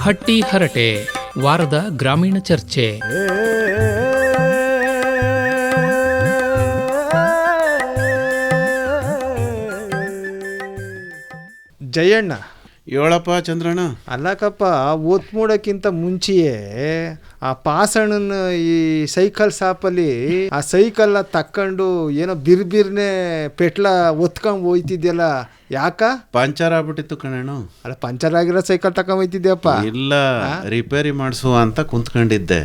ಹಟ್ಟಿ ಹರಟೆ ವಾರದ ಗ್ರಾಮೀಣ ಚರ್ಚೆ. ಜಯಣ್ಣ, ಹೇಳಪ್ಪ ಚಂದ್ರಣ್ಣ. ಅಲ್ಲಕಪ್ಪ, ಒತ್ ಮೂಡಕ್ಕಿಂತ ಮುಂಚೆಯೇ ಆ ಪಾಸಣ್ಣನ ಈ ಸೈಕಲ್ ಶಾಪಲ್ಲಿ ಆ ಸೈಕಲ್ನ ತಕ್ಕೊಂಡು ಏನೋ ಬಿರ್ಬಿರ್ನೆ ಪೆಟ್ಲ ಒತ್ಕೊಂಡ್ ಹೋಯ್ತಿದ್ಯಲ್ಲ, ಯಾಕ? ಪಂಚರ್ ಆಗ್ಬಿಟ್ಟಿತ್ತು ಕಣಣ್ಣ. ಅಲ್ಲ, ಪಂಚರ್ ಆಗಿರೋ ಸೈಕಲ್ ತಕೊಂಡ್ ಹೋಯ್ತಿದ್ಯಪ್ಪ? ಇಲ್ಲ, ರಿಪೇರಿ ಮಾಡಿಸುವ ಅಂತ ಕುಂತ್ಕೊಂಡಿದ್ದೆ.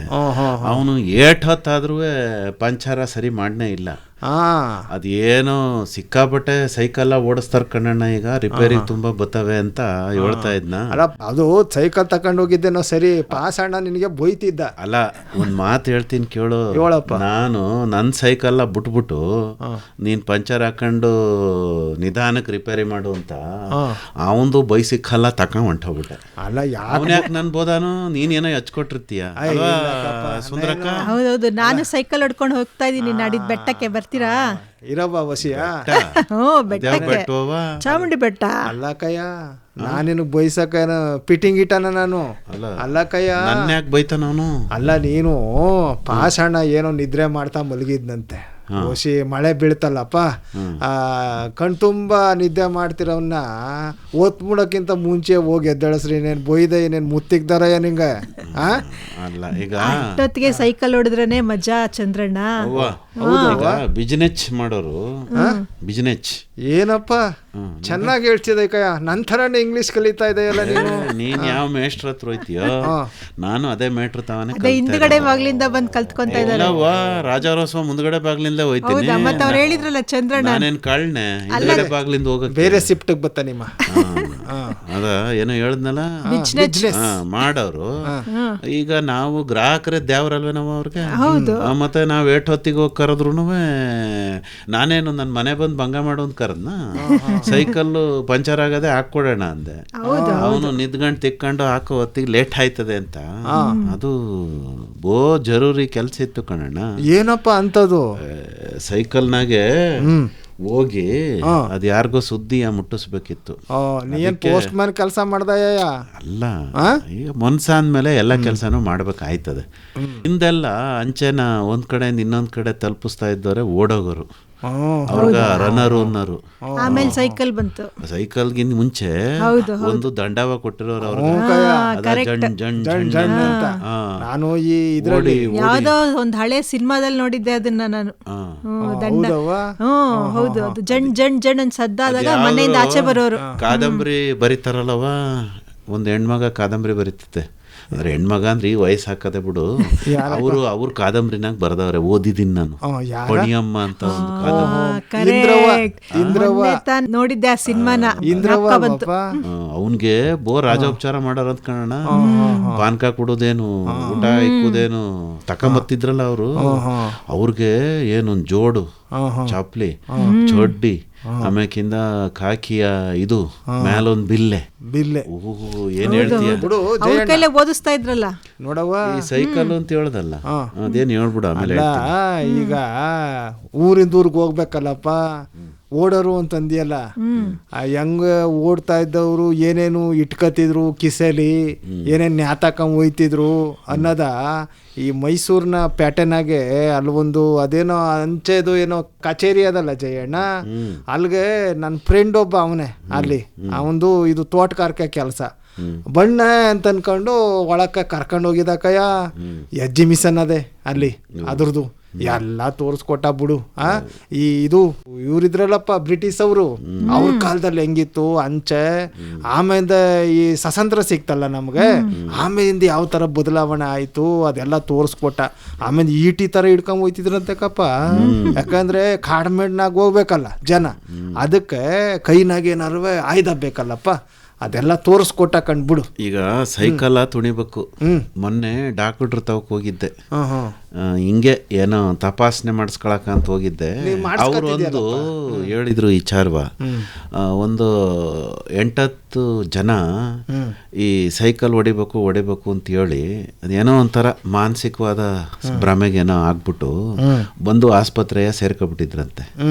ಅವನು ಏಟ್ ಹೊತ್ತಾದ್ರೂ ಪಂಚರ ಸರಿ ಮಾಡನೇ ಇಲ್ಲ. ಅದೇನೋ ಸಿಕ್ಕಾಪಟ್ಟೆ ಸೈಕಲ್ ಓಡಿಸ್ತಾರ ಕಣ್ಣಣ್ಣ, ಈಗ ರಿಪೇರಿ ತುಂಬಾ ಬರ್ತವೆ ಅಂತ ಹೇಳ್ತಾ ಇದ್ನ. ಅಲ್ಲ, ಅದು ಸೈಕಲ್ ತಕೊಂಡ್ ಹೋಗಿದ್ದೇನೋ ಸರಿ, ಪಾಸಣ್ಣ ನಿನಗೆ ಬೈತಿದ್ದ. ಅಲ್ಲ, ಒಂದ್ ಮಾತು ಹೇಳ್ತೀನಿ ಕೇಳು. ಹೇಳಪ್ಪ. ನಾನು ನನ್ನ ಸೈಕಲ್ ಬಿಟ್ಬಿಟ್ಟು ನೀನ್ ಪಂಚರ್ ಹಾಕೊಂಡು ನಿಧಾನಕ್ಕೆ ರಿಪೇರಿ ಮಾಡು ಅಂತ ಅವಂದು ಬೈಸಿಕಲ್ಲ ತಕೊಂಡ್ ಹೊಂಟೋಗ್ಬಿಟ್ಟೆ. ಅಲ್ಲ, ಯಾಕೆ ನನ್ ಬೋದಾನು ನೀನೇನೋ ಹಚ್ಕೊಟ್ಟಿರ್ತೀಯ ಸುಂದರಕ್ಕ? ಹೌದೌದು, ನಾನು ಸೈಕಲ್ ಹೊಡ್ಕೊಂಡು ಹೋಗ್ತಾ ಇದೀನಿ. ನಾಡಿದ್ ಬೆಟ್ಟಕ್ಕೆ ಬರ್ತೀರಾ? ಇರಬ್ಬ ವಸಿಯ. ಬೆಟ್ಟಕ್ಕೆ, ಚಾಮುಂಡಿ ಬೆಟ್ಟ. ಅಲ್ಲ ಕಯ್ಯ, ನಾನೇನು ಬೈಸಕೇನ ಫಿಟ್ಟಿಂಗ್ ಇಟ್ಟಾನ ನಾನು? ಅಲ್ಲ ಕಯ್ಯ, ಯಾಕೆ ಬೈತಾನ ಅವನು? ಅಲ್ಲ, ನೀನು ಪಾಸಣ್ಣ ಏನೋ ನಿದ್ರೆ ಮಾಡ್ತಾ ಮಲಗಿದ್ನಂತೆ. ಓಸಿ ಮಳೆ ಬೀಳ್ತಲ್ಲಪ್ಪ, ಕಣ್ತುಂಬ ನಿದ್ದೆ ಮಾಡ್ತಿರೋನ್ನ ಓತ್ ಮುಡಕ್ಕಿಂತ ಮುಂಚೆ ಹೋಗಿ ಎದ್ದೇಳಸ್ರಿ. ಏನೇನು ಬೊಯ್ದೆ, ಏನೇನು ಮುತ್ತಿಗ್ದಾರ ನಿಂಗೆ? ಅಲ್ಲ, ಈಗ ಅಷ್ಟೊತ್ತಿಗೆ ಸೈಕಲ್ ಹೊಡೆದ್ರನೆ ಮಜಾ ಚಂದ್ರಣ್ಣ. ಬಿಜಿನೆಸ್ ಮಾಡೋರು ಬಿಜಿನೆಸ್ ಏನಪ್ಪ ಚೆನ್ನಾಗಿ ಹೇಳ್ತಿದ್ದೆ ಕಯ್ಯ, ನನ್ನ ಥರನೇ ಇಂಗ್ಲಿಷ್ ಕಲಿತಾ ಇದೆಯಲ್ಲ ನೀನು. ನೀನ್ ಯಾವ ಮೇಷ್ಟ್ರ ಹತ್ರ ಹೋಯ್ತೀಯೋ, ನಾನು ಅದೇ ಮೇಷ್ಟ್ರ ತಾವನೇ. ಹಿಂದ್ಗಡೆ ಬಾಗ್ಲಿಂದ ಬಂದ್ ಕಲ್ತ್ಕೊಂತ ಇದ್ದಾರೆ. ರಾಜಾರೋತ್ಸವ ಮುಂದ್ಗಡೆ ಬಾಗ್ಲಿಂದ ಹೋಯ್ತೀನಿ. ಮತ್ತೆ ಅವ್ರು ಹೇಳಿದ್ರಲ್ಲ ಚಂದ್ರಣ್ಣ, ನಾನೇನ್ ಕಳ್ನೆ ಹಿಂದ್ಗಡೆ ಬಾಗ್ಲಿಂದ ಹೋಗ ಬೇರೆ ಶಿಫ್ಟ್ ಬತ್ತ ನಿಮ್ಮ. ಅದ ಏನೋ ಹೇಳಿದ್ನಲ್ಲ ಮಾಡೋರು. ಈಗ ನಾವು ಗ್ರಾಹಕರೇ ದೇವ್ರಲ್ವೇ ನಾವು ಅವ್ರಿಗೆ. ಮತ್ತೆ ನಾವ್ ಏಟ್ ಹೊತ್ತಿಗೆ ಹೋಗಿ ಕರೆದ್ರು ನಾನೇನು ನನ್ನ ಮನೆ ಬಂದು ಭಂಗ ಮಾಡೋ ಅಂತ ಕರೆದ್ನ. ಸೈಕಲ್ಲು ಪಂಚರ್ ಆಗದೆ ಹಾಕೊಡೋಣ ಅಂದೆ. ಅವನು ನಿದ್ಗಂಡು ತಿಕ್ಕೊಂಡು ಹಾಕೋ ಹೊತ್ತಿಗೆ ಲೇಟ್ ಆಯ್ತದೆ ಅಂತ. ಅದು ಬೋ ಜರೂರಿ ಕೆಲ್ಸ ಇತ್ತು ಕಣಣ್ಣ. ಏನಪ್ಪ ಅಂತದು? ಸೈಕಲ್ನಾಗೆ ಹೋಗಿ ಅದ್ ಯಾರಿಗೋ ಸುದ್ದಿ ಮುಟ್ಟಿಸ್ಬೇಕಿತ್ತು. ನೀನ್ ಪೋಸ್ಟ್ ಮ್ಯಾನ್ ಕೆಲಸ ಮಾಡ್ದಯ್ಯ? ಅಲ್ಲ, ಈಗ ಮನ್ಸ ಅಂದ್ಮೇಲೆ ಎಲ್ಲ ಕೆಲಸನೂ ಮಾಡ್ಬೇಕಾಯ್ತದೆ. ಹಿಂದೆಲ್ಲ ಅಂಚೆನ ಒಂದ್ ಕಡೆಯಿಂದ ಇನ್ನೊಂದ್ ಕಡೆ ತಲುಪಿಸ್ತಾ ಇದ್ದವ್ರೆ ಓಡೋಗೋರು, ಅವಾಗ ರನ್ನರು ಅನ್ನೋರು. ಆಮೇಲೆ ಸೈಕಲ್ ಬಂತು. ಸೈಕಲ್ಗಿಂತ ಮುಂಚೆ ಒಂದು ದಂಡವ ಕೊಟ್ಟಿರೋರು ಅವ್ರಿಗೆ. ನಾನು ಈ ಇದ್ರಲ್ಲಿ ಯಾವ್ದೋ ಒಂದ್ ಹಳೆ ಸಿನಿಮಾದಲ್ಲಿ ನೋಡಿದ್ದೆ ಅದನ್ನ ನಾನು. ದಂಡ, ಹೌದು, ಅದು ಜಣ್ ಜಣ್ ಜಣ್ ಅಂತ ಸದ್ದಾದಾಗ ಮನೆಯಿಂದ ಆಚೆ ಬರೋರು. ಕಾದಂಬರಿ ಬರೀತಾರಲ್ಲವ, ಒಂದ್ ಹೆಣ್ಮಗ ಕಾದಂಬರಿ ಬರೀತತೆ. ಅಂದ್ರೆ ಹೆಣ್ಮಗ ಅಂದ್ರೆ ಈ ವಯಸ್ಸು ಹಾಕದೆ ಬಿಡು. ಅವ್ರು ಕಾದಂಬರಿನಾಗ ಬರ್ದವ್ರೆ, ಓದಿದ್ದೀನಿ ನಾನು. ಪಣಿಯಮ್ಮ ಅಂತ ಒಂದು ಕಾದಂಬರಿ ನೋಡಿದ್ದೆ ಆ ಸಿನಿಮಾನ. ಅವನ್ಗೆ ರಾಜೋಪಚಾರ ಮಾಡೋರು ಅಂತ ಕಾರಣ, ಪಾನ್ಕ ಕೊಡೋದೇನು, ಊಟ ಇಕ್ಕುದೇನು ತಕೊಂಬತ್ತಿದ್ರಲ್ಲ ಅವರು. ಅವ್ರಿಗೆ ಏನೊಂದು ಜೋಡು ಚಾಪ್ಲಿ, ಚೊಡ್ಡಿ, ಆಮೇಕಿಂದ ಕಾಕಿಯ ಇದು ಮೇಲೊಂದ್ ಬಿಲ್ಲೆ. ಏನ್ ಹೇಳ್ತೀಯ? ಓದಿಸ್ತಾ ಇದ್ರಲ್ಲ ನೋಡವ್ವ, ಈ ಸೈಕಲ್ ಅಂತ ಹೇಳ್ದಲ್ಲ, ಅದೇನ್ ಹೇಳ್ಬಿಡ. ಆಮೇಲೆ ಈಗ ಊರಿಂದ ಊರಿಗೆ ಹೋಗ್ಬೇಕಲ್ಲಪ್ಪ, ಓಡೋರು ಅಂತಂದಿಯಲ್ಲ, ಹೆಂಗ ಓಡ್ತಾ ಇದ್ದವ್ರು ಏನೇನು ಇಟ್ಕತಿದ್ರು ಕಿಸೆಲಿ, ಏನೇನು ನ್ಯಾತಾಕೊಂಡ್ ಹೋಯ್ತಿದ್ರು ಅನ್ನೋದ ಈ ಮೈಸೂರಿನ ಪ್ಯಾಟರ್ನಾಗೆ ಅಲ್ಲೊಂದು ಅದೇನೋ ಅಂಚೆದು ಏನೋ ಕಚೇರಿ ಅದಲ್ಲ ಜಯಣ್ಣ, ಅಲ್ಲಿಗೆ ನನ್ನ ಫ್ರೆಂಡ್ ಒಬ್ಬ ಅವನೇ, ಅಲ್ಲಿ ಅವಂದು ಇದು ತೋಟಗಾರಿಕೆ ಕೆಲಸ. ಬಣ್ಣ ಅಂತ ಅನ್ಕೊಂಡು ಒಳಕ್ಕೆ ಕರ್ಕೊಂಡು ಹೋಗಿದ್ದಕ್ಕಯ್ಯ. ಎಜ್ಜಿ ಮಿಷನ್ ಅದೇ ಅಲ್ಲಿ, ಅದ್ರದ್ದು ಎಲ್ಲ ತೋರಿಸ್ಕೊಟ್ಟ ಬಿಡು. ಈ ಇದು ಇವ್ರಿದ್ರಲ್ಲಪ್ಪ ಬ್ರಿಟಿಷ್ ಅವರು, ಅವ್ರ ಕಾಲದಲ್ಲಿ ಹೆಂಗಿತ್ತು ಅಂಚೆ, ಆಮೇಲೆ ಈ ಸ್ವತಂತ್ರ ಸಿಕ್ತಲ್ಲ ನಮ್ಗೆ, ಆಮೇಲಿಂದ ಯಾವ ತರ ಬದಲಾವಣೆ ಆಯ್ತು ಅದೆಲ್ಲ ತೋರಿಸ್ಕೊಟ್ಟ. ಆಮೇಲೆ ಈಟಿ ತರ ಹಿಡ್ಕೊಂಡ್ ಹೋಯ್ತಿದ್ರಂತಕ್ಕಪ್ಪ, ಯಾಕಂದ್ರೆ ಕಾಡ್ಮೇಡ್ನಾಗ ಹೋಗ್ಬೇಕಲ್ಲ ಜನ, ಅದಕ್ಕೆ ಕೈನಾಗ ಏನಾರು ಆಯ್ದ ಬೇಕಲ್ಲಪ್ಪ, ಅದೆಲ್ಲ ತೋರಿಸ್ಕೊಟ್ಟ ಕಂಡ್ಬಿಡು. ಈಗ ಸೈಕಲ್ ತುಣಿಬೇಕು. ಮೊನ್ನೆ ಡಾಕ್ಟರ್ ತವಕ್ ಹೋಗಿದ್ದೆ, ಹಿಂಗೆ ಏನೋ ತಪಾಸಣೆ ಮಾಡಿಸ್ಕೊಳಕಂತ ಹೋಗಿದ್ದೆ. ಅವರು ಒಂದು ಹೇಳಿದ್ರು ವಿಚಾರವ, ಒಂದು 8-10 ಜನ ಈ ಸೈಕಲ್ ಹೊಡಿಬೇಕು ಅಂತ ಹೇಳಿ ಅದೇನೋ ಒಂಥರ ಮಾನಸಿಕವಾದ ಭ್ರಮೆಗೇನೋ ಆಗ್ಬಿಟ್ಟು ಬಂದು ಆಸ್ಪತ್ರೆಯ ಸೇರ್ಕೊಬಿಟ್ಟಿದ್ರಂತೆ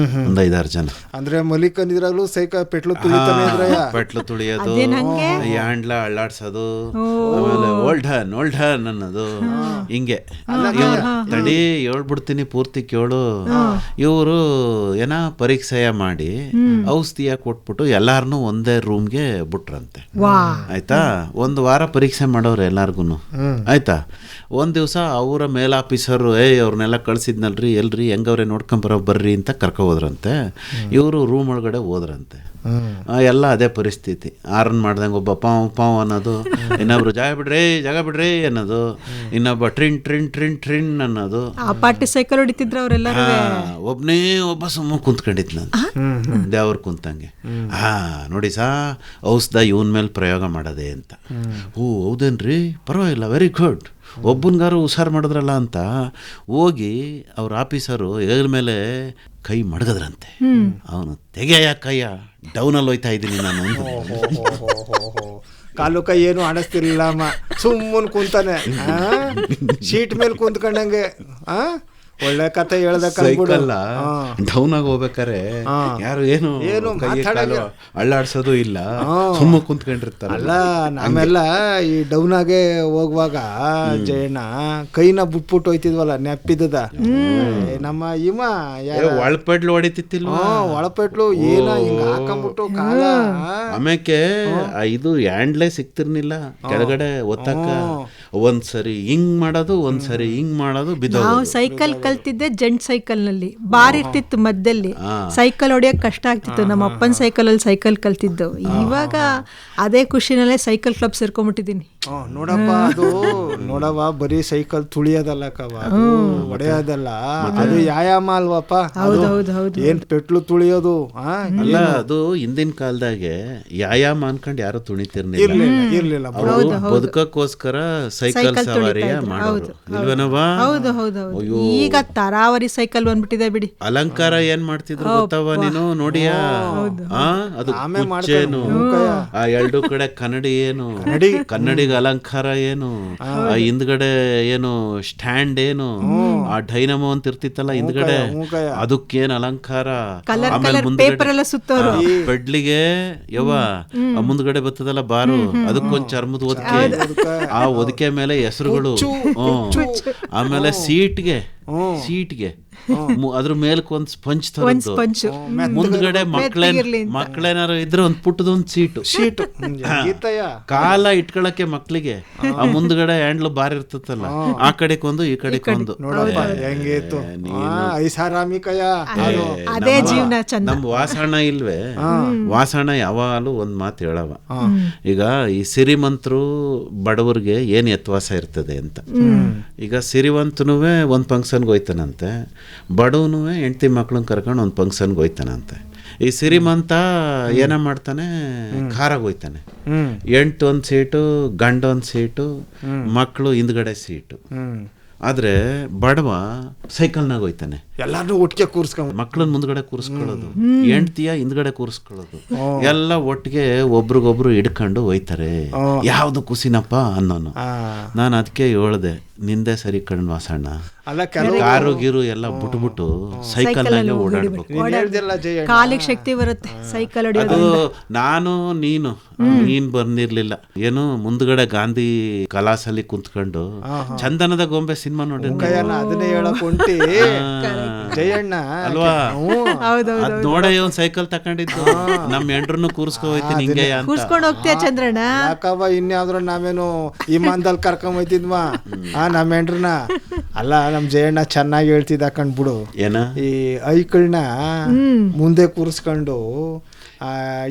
ಒಂದು 5-6 ಜನ. ಅಂದ್ರೆ ಮಲಿಕಂದಿದ್ರಾಗ್ಲೂ ಸೈಕಲ್ ಪೆಟ್ಲು ತುಳಿತಾನೆ ಇದ್ರಯ್ಯ. ಪೆಟ್ಲು ತುಳಿಯೋದು, ಯಾಂಡ್ಲ ಅಳ್ಳಾಡ್ಸೋದು, ಆಮೇಲೆ ಓಲ್ಡನ್ ಅನ್ನೋದು, ಹಿಂಗೆ. ಇವ್ರು ತಡಿ ಹೇಳ್ಬಿಡ್ತೀನಿ ಪೂರ್ತಿ ಕೇಳು. ಇವರು ಏನ ಪರೀಕ್ಷೆಯ ಮಾಡಿ ಔಷಧಿಯ ಕೊಟ್ಬಿಟ್ಟು ಎಲ್ಲಾರನು ಒಂದೇ ರೂಮ್ಗೆ ಬಿಟ್ರಂತೆ. ಆಯ್ತಾ, 1 ವಾರ ಪರೀಕ್ಷೆ ಮಾಡೋರು ಎಲ್ಲಾರ್ಗು. ಆಯ್ತಾ, ಒಂದ್ ದಿವಸ ಅವರ ಮೇಲ್ ಆಫೀಸರು ಅವ್ರನ್ನೆಲ್ಲ ಕಳ್ಸಿದ್ನಲ್ರಿ, ಎಲ್ರಿ ಹೆಂಗವ್ರೆ ನೋಡ್ಕೊಂಬರೋ ಬರ್ರಿ ಅಂತ ಕರ್ಕೊ ಹೋದ್ರಂತೆ. ಇವರು ರೂಮ್ ಒಳಗಡೆ ಹೋದ್ರಂತೆ. ಎಲ್ಲ ಅದೇ ಪರಿಸ್ಥಿತಿ. ಆರನ್ ಮಾಡ್ದಂಗೆ ಒಬ್ಬ ಪಾವ್ ಅನ್ನೋದು, ಇನ್ನೊಬ್ರು ಜಾಗ ಬಿಡ್ರಿ ಅನ್ನೋದು, ಇನ್ನೊಬ್ಬ ಟ್ರಿನ್ ಅನ್ನೋದು. ಸೈಕಲ್ ಹೊಡಿತಿದ್ರು ಅವರೆಲ್ಲ. ಒಬ್ಬ ಸುಮ್ಮ ಕುಂತ್ಕೊಂಡಿದ್ ನಾನು ದೇವ್ರ ಕುಂತಂಗೆ. ನೋಡಿ ಔಷಧ ಇವನ್ ಮೇಲೆ ಪ್ರಯೋಗ ಮಾಡದೆ ಅಂತ. ಹೌದೇನ್ರಿ, ಪರವಾಗಿಲ್ಲ, ವೆರಿ ಗುಡ್, ಒಬ್ಬನ್ಗಾರು ಹುಷಾರು ಮಾಡಿದ್ರಲ್ಲ ಅಂತ ಹೋಗಿ ಅವ್ರ ಆಫೀಸರು ಹೆಗಲ ಮೇಲೆ ಕೈ ಮಡಗದ್ರಂತೆ. ಅವನು ತೆಗೆಯ ಕೈಯ ಡೌನಲ್ಲಿ ಹೋಯ್ತಾ ಇದ್ದೀನಿ ನಾನು. ಕಾಲು ಕೈ ಏನು ಆಡಿಸ್ತಿರ್ಲಿಲ್ಲ ಅಮ್ಮ, ಸುಮ್ಮನೆ ಕುಂತಾನೆ ಶೀಟ್ ಮೇಲೆ ಕುಂತ್ಕೊಂಡಂಗೆ. ಒಳ್ಳೆ ಕತೆ ಹೇಳ್ದಲ್ಲ, ಡೌನ್ ಆಗಿ ಹೋಗ್ಬೇಕಾರೆ ಯಾರು ಏನು ಅಳ್ಳಾಡ್ಸೋದು ಇಲ್ಲ, ಸುಮ್ಮ ಕುಂತ್ಕೊಂಡಿರ್ತಾರ. ಅಲ್ಲ, ನಾವೆಲ್ಲ ಈ ಡೌನ್ ಆಗೇ ಹೋಗುವಾಗ ಜಯಣ್ಣ ಕೈನ ಬಿಟ್ಬಿಟ್ಟು ಹೋಯ್ತಿದ್ವಲ್ಲ, ನೆಪ್ಪಿದ್ದದ ನಮ್ಮ ಇಮ ಒಳಪೆಟ್ಲು ಹೊಡಿತಿತ್ತಿಲ್ವ, ಒಳಪೆಟ್ಲು ಏನ ಹಿಂಗ ಹಾಕೊಂಡ್ಬಿಟ್ಟು ಕಾಲ. ಆಮೇಲೆ ಇದು ಹ್ಯಾಂಡ್ಲೇ ಸಿಕ್ತಿರ್ನಿಲ್ಲ ಕೆಳಗಡೆ ಒತ್ತಕ್ಕ. ಒಂದ್ಸರಿ ಹಿಂಗ್ ಮಾಡೋದು, ಒಂದ್ಸರಿ ಹಿಂಗ್ ಮಾಡೋದು, ಬಿದ್ದೋದು. ಸೈಕಲ್ ಕಲ್ತಿದ್ದೆ ಜೆಂಟ್ ಸೈಕಲ್ ನಲ್ಲಿ, ಬಾರ್ ಇರ್ತಿತ್ತು ಮಧ್ಯದಲ್ಲಿ, ಸೈಕಲ್ ಹೊಡಿಯಕ್ ಕಷ್ಟ ಆಗ್ತಿತ್ತು. ನಮ್ಮ ಅಪ್ಪನ ಸೈಕಲ್ ಅಲ್ಲಿ ಸೈಕಲ್ ಕಲ್ತಿದ್ದು. ಇವಾಗ ಅದೇ ಖುಷಿನಲ್ಲೇ ಸೈಕಲ್ ಕ್ಲಬ್ ಸೇರ್ಕೊಂಡ್ಬಿಟ್ಟಿದೀನಿ. ನೋಡಪ್ಪ, ಅದು ನೋಡವ ಬರೀ ಸೈಕಲ್ ತುಳಿಯೋದಲ್ಲ ಕವ, ಹೊಡೆಯೋದಲ್ಲ, ಅದು ವ್ಯಾಯಾಮ ಅಲ್ವಪ್ಪ. ಏನ್ ಪೆಟ್ಲು ತುಳಿಯೋದು ಅಲ್ಲ, ಅದು ಹಿಂದಿನ ಕಾಲದಾಗೆ ವ್ಯಾಯಾಮ ಅನ್ಕೊಂಡು ಯಾರು ತುಣಿತಿರ್ಲಿಲ್ಲ. ಬದುಕಕ್ಕೋಸ್ಕರ ಸೈಕಲ್ ಸವಾರಿಯ ಮಾಡೋರು ಇಲ್ವೇನವಾ? ಈಗ ತರಾವರಿ ಸೈಕಲ್ ಬಂದ್ಬಿಟ್ಟಿದೆ ಬಿಡಿ. ಅಲಂಕಾರ ಏನ್ ಮಾಡ್ತಿದ್ರು ಗೊತ್ತವ ನೀನು? ನೋಡಿಯಾ, ಅದು ಕುಚ್ಚೇನು, ಆ 2 ಕಡೆ ಕನ್ನಡಿ ಏನು, ಕನ್ನಡಿಗೆ ಅಲಂಕಾರ ಏನು, ಆ ಹಿಂದ್ಗಡೆ ಏನು ಸ್ಟ್ಯಾಂಡ್ ಏನು, ಆ ಡೈನಮೋ ಅಂತ ಇರ್ತಿತ್ತಲ್ಲ ಹಿಂದ್ಗಡೆ, ಅದಕ್ಕೇನ್ ಅಲಂಕಾರ. ಆಮೇಲೆ ಮುಂದ್ಗಡೆ ಪೆಡ್ಲಿಗೆ ಮುಂದ್ಗಡೆ ಬರ್ತದಲ್ಲ ಬಾರು, ಅದಕ್ಕೊಂದ್ ಚರ್ಮದ ಹೊದಿಕೆ, ಆ ಹೊದಿಕೆ ಮೇಲೆ ಹೆಸರುಗಳು. ಆಮೇಲೆ ಸೀಟ್ಗೆ ಅದ್ರ ಮೇಲಕ್ಕೆ ಒಂದು ಸ್ಪಂಜ್ ತರದ್ದು, ಮುಂದ್ಗಡೆ ಮಕ್ಳೇನಾರು ಇದ್ರೆ ಒಂದು ಪುಟ್ಟದೊಂದು ಸೀಟು ಕಾಲ ಇಟ್ಕೊಳಕ್ಕೆ ಮಕ್ಳಿಗೆ. ಆ ಮುಂದ್ಗಡೆ ಹ್ಯಾಂಡ್ಲು ಬಾರ್ ಇರ್ತದಲ್ಲ, ಆ ಕಡೆಕೊಂದು ಈ ಕಡೆಕೊಂದು. ನಮ್ ವಾಸಣ್ಣ ಇಲ್ವೇ, ವಾಸಣ್ಣ ಯಾವಾಗಲೂ ಒಂದ್ ಮಾತು ಹೇಳವ, ಈಗ ಈ ಸಿರಿಮಂತರು ಬಡವರಿಗೆ ಏನ್ ವ್ಯತ್ಯಾಸ ಇರ್ತದೆ ಅಂತ. ಈಗ ಸಿರಿವಂತನುವೆ ಒಂದ್ ಫಂಕ್ಷನ್ಗೆ ಹೋಯ್ತಾನಂತೆ, ಬಡವನು ಹೆಂಡತಿ ಮಕ್ಳನ್ನ ಕರ್ಕೊಂಡು ಒಂದು ಫಂಕ್ಷನ್ಗೆ ಹೋಯ್ತಾನಂತೆ. ಈ ಸಿರಿಮಂತ ಏನ ಮಾಡ್ತಾನೆ, ಕಾರಾಗ ಹೋಯ್ತಾನೆ, 8 ಒಂದು ಸೀಟು, ಗಂಡ ಒಂದು ಸೀಟು, ಮಕ್ಕಳು ಹಿಂದ್ಗಡೆ ಸೀಟು. ಆದ್ರೆ ಬಡವ ಸೈಕಲ್ನಾಗ ಹೋಯ್ತಾನೆ, ಎಲ್ಲಾರು ಒಟ್ಟಿಗೆ ಕೂರಿಸ್ಕೊಂಡು ಮಕ್ಳನ್ನ ಮುಂದ್ಗಡೆ ಕೂರಿಸ್ಕೊಳ್ಳೋದು, ಹೆಂಡ್ತಿಯ ಹಿಂದ್ಗಡೆ ಕೂರಿಸ್ಕೊಳ್ಳೋದು, ಎಲ್ಲ ಒಟ್ಟಿಗೆ ಒಬ್ರಿಗೊಬ್ರು ಹಿಡ್ಕೊಂಡು ಹೋಯ್ತಾರೆ. ಯಾವ್ದು ಖುಷಿನಪ್ಪ ಅನ್ನೋನು. ನಾನು ಅದಕ್ಕೆ ಹೇಳ್ದೆ, ನಿಂದೆ ಸರಿ ಕಣ್ ವಾಸಣ್ಣ, ಕಾರು ಗೀರು ಎಲ್ಲ ಬಿಟ್ಬಿಟ್ಟು ಸೈಕಲ್ ನಾಗೆ ಓಡಾಡ್ಬೇಕು. ಕಾಲಿಗೆ ಶಕ್ತಿ ಬರುತ್ತೆ ಸೈಕಲ್ ಹೊಡೆಯೋದು. ನಾನು ನೀನ್ ಬಂದಿರ್ಲಿಲ್ಲ ಏನು, ಮುಂದ್ಗಡೆ ಗಾಂಧಿ ಕಲಾಸಲ್ಲಿ ಕುಂತ್ಕೊಂಡು ಚಂದನದ ಗೊಂಬೆ ಸಿನಿಮಾ ನೋಡಿ ಅದನ್ನೇ ಹೇಳಕ್ ಹೊಂಟಿ ಜಯಣ್ಣ ಅಲ್ವಾ? ಅದ್ ನೋಡೇ ಒಂದ್ ಸೈಕಲ್ ತಕೊಂಡಿದ್ದು, ನಮ್ ಎಂಡ್ರನ್ನು ಕೂರ್ಸ್ಕೊ ಹೋಯ್ತೀನಿ ಹಿಂಗೆ ಕೂರ್ಸ್ಕೊಂಡು ಹೋಗ್ತೀಯ ಚಂದ್ರಣ್ಣ. ಯಾಕವ್ವ ಇನ್ಯಾವ್ದ್ರ ನಾವೇನು ವಿಮಾನದಲ್ಲಿ ಕರ್ಕೊಂಡ್ ಹೋಯ್ತಿದ್ವಾ ನಮ್ಮ ಎಂಡ್ರನ್ನ? ಅಲ್ಲ, ನಮ್ ಜಯಣ್ಣ ಚೆನ್ನಾಗಿ ಹೇಳ್ತಿದ್ದ ಕಂಡ್ಬಿಡು, ಏನ ಈ ಐಕಳ್ನ ಮುಂದೆ ಕೂರಿಸ್ಕೊಂಡು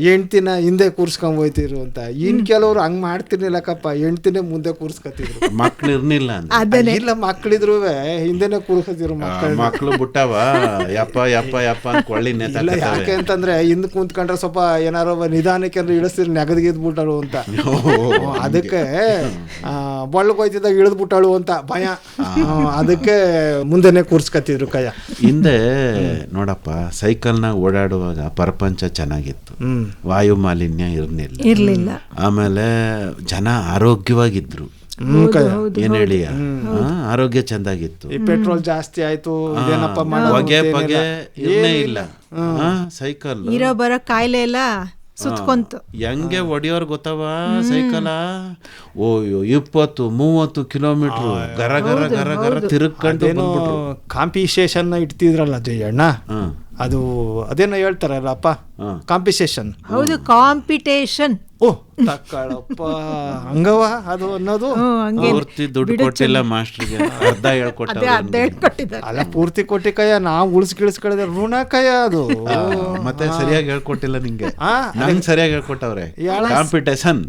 ಹೆಂಡ್ತಿನ ಹಿಂದೆ ಕೂರ್ಸ್ಕೊಂಡ್ ಹೋಯ್ತಿರು ಅಂತ. ಇನ್ ಕೆಲವ್ರು ಹಂಗ್ ಮಾಡ್ತಿರ್ಲಿಲ್ಲಕ್ಕಪ್ಪ, ಹೆಂಡ್ತಿನೇ ಮುಂದೆ ಕೂರ್ಸ್ಕೊತಿದ್ರು. ಮಕ್ಳು ಇರ್ನಿಲ್ಲ ಅಂದ್ರೆ ಇಲ್ಲ ಮಕ್ಳಿದ್ರು ಹಿಂದೆನೆ ಕೂರ್ಸ್ಕೊತಿದ್ರು ಮಕ್ಳು ಬಿಟ್ಟವ ಯಪ್ಪ ಯಪ್ಪ ಯಪ್ಪ ಅಂತ ಕೊಳ್ಳಿ ಇಲ್ಲ. ಯಾಕೆ ಅಂತಂದ್ರೆ ಹಿಂದ್ ಕುಂತ್ಕೊಂಡ್ರೆ ಸ್ವಲ್ಪ ಏನಾರು ನಿಧಾನಕ್ಕೆ ಇಳಿಸ್ತಿರ್ ನೆಗದ್ಗಿದ್ ಬಿಟ್ಟರು ಅಂತ. ಅದಕ್ಕೆ ಬಳ್ಳಕ್ ಹೋಯ್ತಿದ್ದಾಗ ಇಳಿದ್ ಬಿಟ್ಟಾಳು ಅಂತ ಭಯ. ಅದಕ್ಕೆ ಮುಂದೆನೆ ಕೂರ್ಸ್ಕೊತಿದ್ರು ಕೈಯ ಹಿಂದೆ. ನೋಡಪ್ಪ, ಸೈಕಲ್ನಾಗ ಓಡಾಡುವಾಗ ಪ್ರಪಂಚ ಚೆನ್ನಾಗಿತ್ತು, ವಾಯು ಮಾಲಿನ್ಯ ಇರ್ಲಿಲ್ಲ, ಆಮೇಲೆ ಜನ ಆರೋಗ್ಯವಾಗಿದ್ರು. ಏನ್ ಹೇಳಿ, ಆರೋಗ್ಯ ಚಂದಾಗಿತ್ತು. ಪೆಟ್ರೋಲ್ ಜಾಸ್ತಿ ಆಯ್ತು, ಹೊಗೆ ಪಗೆ ಏನೇ ಇಲ್ಲ. ಸೈಕಲ್ ಇರೋ ಬರೋ ಕಾಯಿಲೆ ಎಲ್ಲ ಸುತ್ಕೊಂತು. ಹೆಂಗೆ ಹೊಡಿಯೋರ್ ಗೊತ್ತವ ಸೈಕಲ, ಓಯೋ 20-30 ಕಿಲೋಮೀಟರ್ ಗರ ಗರ ಗರ ಗರ ತಿರುಗ್ಕೊಂಡು ಕಾಂಪಿಟೇಷನ್ ಇಡ್ತಿದ್ರಲ್ಲ ಜಯಣ್ಣ, ಅದು ಅದೇನೋ ಹೇಳ್ತಾರಲ್ಲಪ್ಪ, ಕಾಂಪಿಟೇಷನ್. ಹೌದು, ಕಾಂಪಿಟೇಷನ್. ಓ ತಕ್ಕಳಪ್ಪ, ಹಂಗವ ಅದು ಅನ್ನೋದು. ಪೂರ್ತಿ ದುಡ್ಡು ಕೊಟ್ಟಿಲ್ಲ ಮಾಸ್ಟರ್ಗೆ, ಅರ್ಧ ಹೇಳ್ಕೊಟ್ಟಿದ್ದಾರೆ. ಅಲ್ಲ, ಪೂರ್ತಿ ಕೊಟ್ಟಿ ಕಯ್ಯ, ನಾವು ಉಳಿಸ್ಕಿಳಿಸ್ಕೊಳ್ಳೋದು ಋಣ ಕಯ್ಯ ಅದು. ಮತ್ತೆ ಸರಿಯಾಗಿ ಹೇಳ್ಕೊಟ್ಟಿಲ್ಲ ನಿಂಗೆ, ನಂಗೆ ಸರಿಯಾಗಿ ಹೇಳ್ಕೊಟ್ಟವ್ರೆ. ಕಾಂಪಿಟೇಷನ್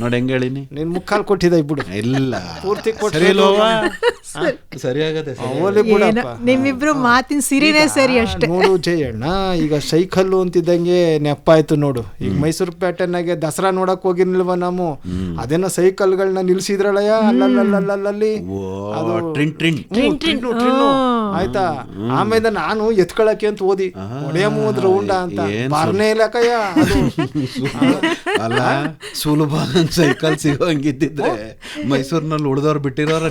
ನೋಡಿ ಹೆಂಗ್ ಹೇಳಿನಿ. ನಿನ್ ಮುಕ್ಕಾಲ್ ಕೊಟ್ಟಿದ್ದ ಬಿಡು. ಇಲ್ಲ, ಪೂರ್ತಿ ಸರಿಯಾಗದೆ. ನಿಮ್ಮಿಬ್ರು ಮಾತಿನ ಸಿರಿನೇ ಸರಿ ಅಷ್ಟೇ. ನೋಡು ಜಯಣ್ಣ, ಈಗ ಸೈಕಲ್ಲು ಅಂತಿದ್ದಂಗೆ ನೆಪ್ಪಾಯ್ತು ನೋಡು. ಈಗ ಮೈಸೂರು ಪ್ಯಾಟರ್ನಾಗೆ ದಸರಾ ನೋಡಕ್ ಹೋಗಿರ್ಲಿಲ್ವ ನಾವು, ಅದೇನೋ ಸೈಕಲ್ಗಳನ್ನ ನಿಲ್ಸಿದ್ರಳಯ್ಯ ಅಲ್ಲಲ್ಲಿ. ಆಯ್ತಾ, ಆಮೇಲೆ ನಾನು ಎತ್ಕೊಳಕ್ಕೆ ಅಂತ ಓದಿ ಹೊಡೆಯ 3 ರೌಂಡ ಅಂತ ಬಾರ್ನೇ ಇಲ್ಲ ಕಯ್ಯ. ಅಲ್ಲ, ಸುಲಭ ಸೈಕಲ್ ಸಿಗೋಂಗಿದ್ದಿದ್ರೆ ಮೈಸೂರಿನಲ್ಲಿ ಉಳ್ದವ್ರು ಬಿಟ್ಟಿರೋರ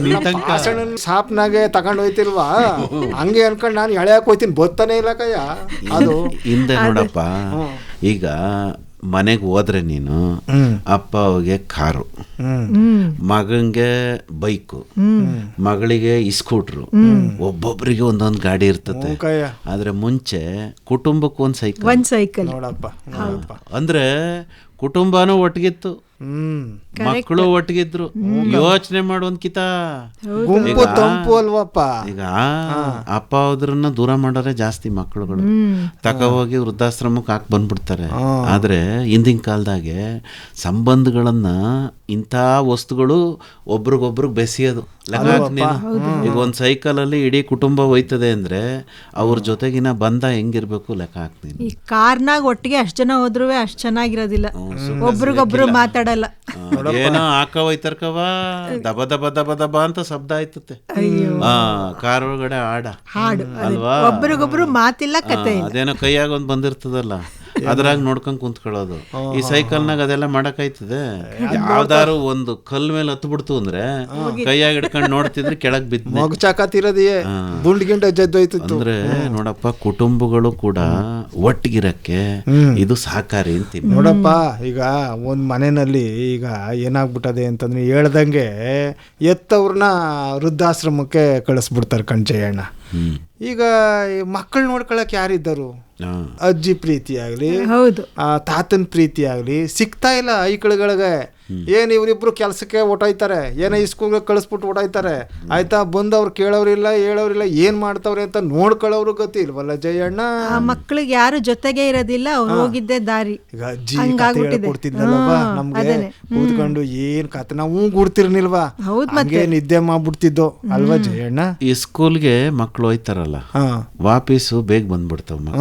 ಸಾಪ್ನಾಗೆ ತಗೊಂಡ್ ಹೋಯ್ತಿಲ್ವಾ, ಹಂಗೆ ಅನ್ಕೊಂಡ್ ನಾನು ಎಳೆಯಕ್ ಹೋಯ್ತೀನಿ, ಗೊತ್ತಾನೆ ಇಲ್ಲ ಕಯ್ಯ ಅದು. ಹಿಂದೆ ನೋಡಪ್ಪ, ಈಗ ಮನೆಗೆ ಹೋದ್ರೆ ನೀನು ಅಪ್ಪ ಅವ್ರಿಗೆ ಕಾರು, ಮಗಂಗೆ ಬೈಕು, ಮಗಳಿಗೆ ಸ್ಕೂಟ್ರು, ಒಬ್ಬೊಬ್ರಿಗೆ ಒಂದೊಂದು ಗಾಡಿ ಇರ್ತದೆ. ಆದ್ರೆ ಮುಂಚೆ ಕುಟುಂಬಕ್ಕೆ ಒಂದ್ ಸೈಕಲ್ ನೋಡಪ್ಪ. ಅಂದ್ರೆ ಕುಟುಂಬನೂ ಒಟ್ಟಿಗಿತ್ತು, ಮಕ್ಕಳು ಒಟ್ಟಿಗಿದ್ರು. ಯೋಚನೆ ಮಾಡುವಂತ ಗುಂಪು ತಂಪು ಅಲ್ವಪ್ಪ. ಈಗ ಅಪ್ಪ ಹೋದ್ರನ್ನ ದೂರ ಮಾಡೋರೆ ಜಾಸ್ತಿ ಮಕ್ಕಳುಗಳು, ತಕ ಹೋಗಿ ವೃದ್ಧಾಶ್ರಮಕ್ಕೆ ಹಾಕಿ ಬಂದ್ಬಿಡ್ತಾರೆ. ಆದ್ರೆ ಹಿಂದಿನ ಕಾಲದಾಗೆ ಸಂಬಂಧಗಳನ್ನ ಇಂಥ ವಸ್ತುಗಳು ಒಬ್ರಿಗೊಬ್ರಿಗೆ ಬೆಸೆಯೋದು. ಈಗ ಒಂದ್ ಸೈಕಲ್ ಅಲ್ಲಿ ಇಡೀ ಕುಟುಂಬ ಹೋಯ್ತದೆ ಅಂದ್ರೆ ಅವ್ರ ಜೊತೆಗಿನ ಬಂಧ ಹೆಂಗಿರ್ಬೇಕು ಲೆಕ್ಕ ಹಾಕ್ತೀನಿ. ಈ ಕಾರ್ನಾಗ ಒಟ್ಟಿಗೆ ಅಷ್ಟ್ ಜನ ಹೋದ್ರು ಅಷ್ಟ್ ಚೆನ್ನಾಗಿರೋದಿಲ್ಲ, ಒಬ್ರಿಗೊಬ್ರು ಮಾತಾಡಲ್ಲ. ಏನೋ ಹಾಕ ಹೋಯ್ತರ್ಕವ ದಬ ದಬ ದಬ ದಬ ಅಂತ ಶಬ್ದ ಆಯ್ತತೆ. ಕಾರ್ ಒಳಗಡೆ ಹಾಡು ಅಲ್ವಾ, ಒಬ್ರಿಗೊಬ್ರು ಮಾತಿಲ್ಲ, ಕತೆ. ಅದೇನೋ ಕೈಯಾಗ ಒಂದ್ ಬಂದಿರ್ತದಲ್ಲ, ಅದ್ರಾಗ ನೋಡ್ಕೊಂಡ್ ಕುಂತ್ಕೊಳ್ಳೋದು. ಈ ಸೈಕಲ್ನಾಗ ಅದೆಲ್ಲ ಮಾಡಕ್ ಆಯ್ತದೆ. ಯಾವ್ದಾರು ಒಂದು ಕಲ್ ಮೇಲೆ ಹತ್ತು ಬಿಡ್ತು ಅಂದ್ರೆ ಕೈಯಾಗ ಹಿಡ್ಕೊಂಡು ನೋಡ್ತಿದ್ರೆ ಕೆಳಗ್ ಬಿದ್ದು ಅಂದ್ರೆ ನೋಡಪ್ಪ, ಕುಟುಂಬಗಳು ಕೂಡ ಒಟ್ಟಿಗಿರಕ್ಕೆ ಇದು ಸಹಕಾರಿ ಅಂತ. ನೋಡಪ್ಪ, ಈಗ ಒಂದ್ ಮನೆಯಲ್ಲಿ ಈಗ ಏನಾಗ್ಬಿಟ್ಟದೆ ಅಂತಂದ್ರೆ ಹೇಳ್ದಂಗೆ ಎತ್ತವ್ರನ್ನ ವೃದ್ಧಾಶ್ರಮಕ್ಕೆ ಕಳಿಸ್ಬಿಡ್ತಾರೆ ಕಣ್ಜಯ್ಯಣ್ಣ. ಈಗ ಮಕ್ಕಳು ನೋಡ್ಕೊಳಕ್ ಯಾರಿದ್ದರು? ಅಜ್ಜಿ ಪ್ರೀತಿ ಆಗ್ಲಿ, ತಾತನ ಪ್ರೀತಿ ಆಗ್ಲಿ ಸಿಗ್ತಾ ಇಲ್ಲ ಐಕಳುಗಳಿಗೆ. ಏನ್ ಇವ್ರಿಬ್ರು ಕೆಲ್ಸಕ್ಕೆ ಓಟೋಯ್ತಾರೆ, ಏನೋ ಸ್ಕೂಲ್ಗೆ ಕಳಿಸ್ಬಿಟ್ಟು ಓಟೋಯ್ತಾರೆ. ಆಯ್ತಾ, ಬಂದವ್ರು ಕೇಳೋರಿಲ್ಲ ಹೇಳೋರಿಲ್ಲ, ಏನ್ ಮಾಡ್ತಾವ್ರೆ ಅಂತ ನೋಡ್ಕೊಳ್ಳೋರು ಗತಿ ಇಲ್ವಲ್ಲ ಜಯಣ್ಣ. ಮಕ್ಳಿಗೆ ಯಾರು ಜೊತೆಗೆ ಇರೋದಿಲ್ಲ, ಅವ್ರು ಹೋಗಿದ್ದೆ ದಾರಿ. ಈಗ ಅಜ್ಜಿ ಕೊಡ್ತಿದ್ದಲ್ವಾ ನಮ್ಗೆ, ಕೂತ್ಕೊಂಡು ಏನ್ ಕತೆ ನಾವು ಗುಡ್ತಿರ್ನಿಲ್ವಾ, ಹಂಗೆ ನಿದ್ದೆ ಮಾಡ್ಬಿಡ್ತಿದ್ದೋ ಅಲ್ವಾ ಜಯಣ್ಣ. ಈ ಸ್ಕೂಲ್ಗೆ ಮಕ್ಳು ಹೋಯ್ತಾರಲ್ಲ, ವಾಪೀಸು ಬೇಗ ಬಂದ್ಬಿಡ್ತಾವ.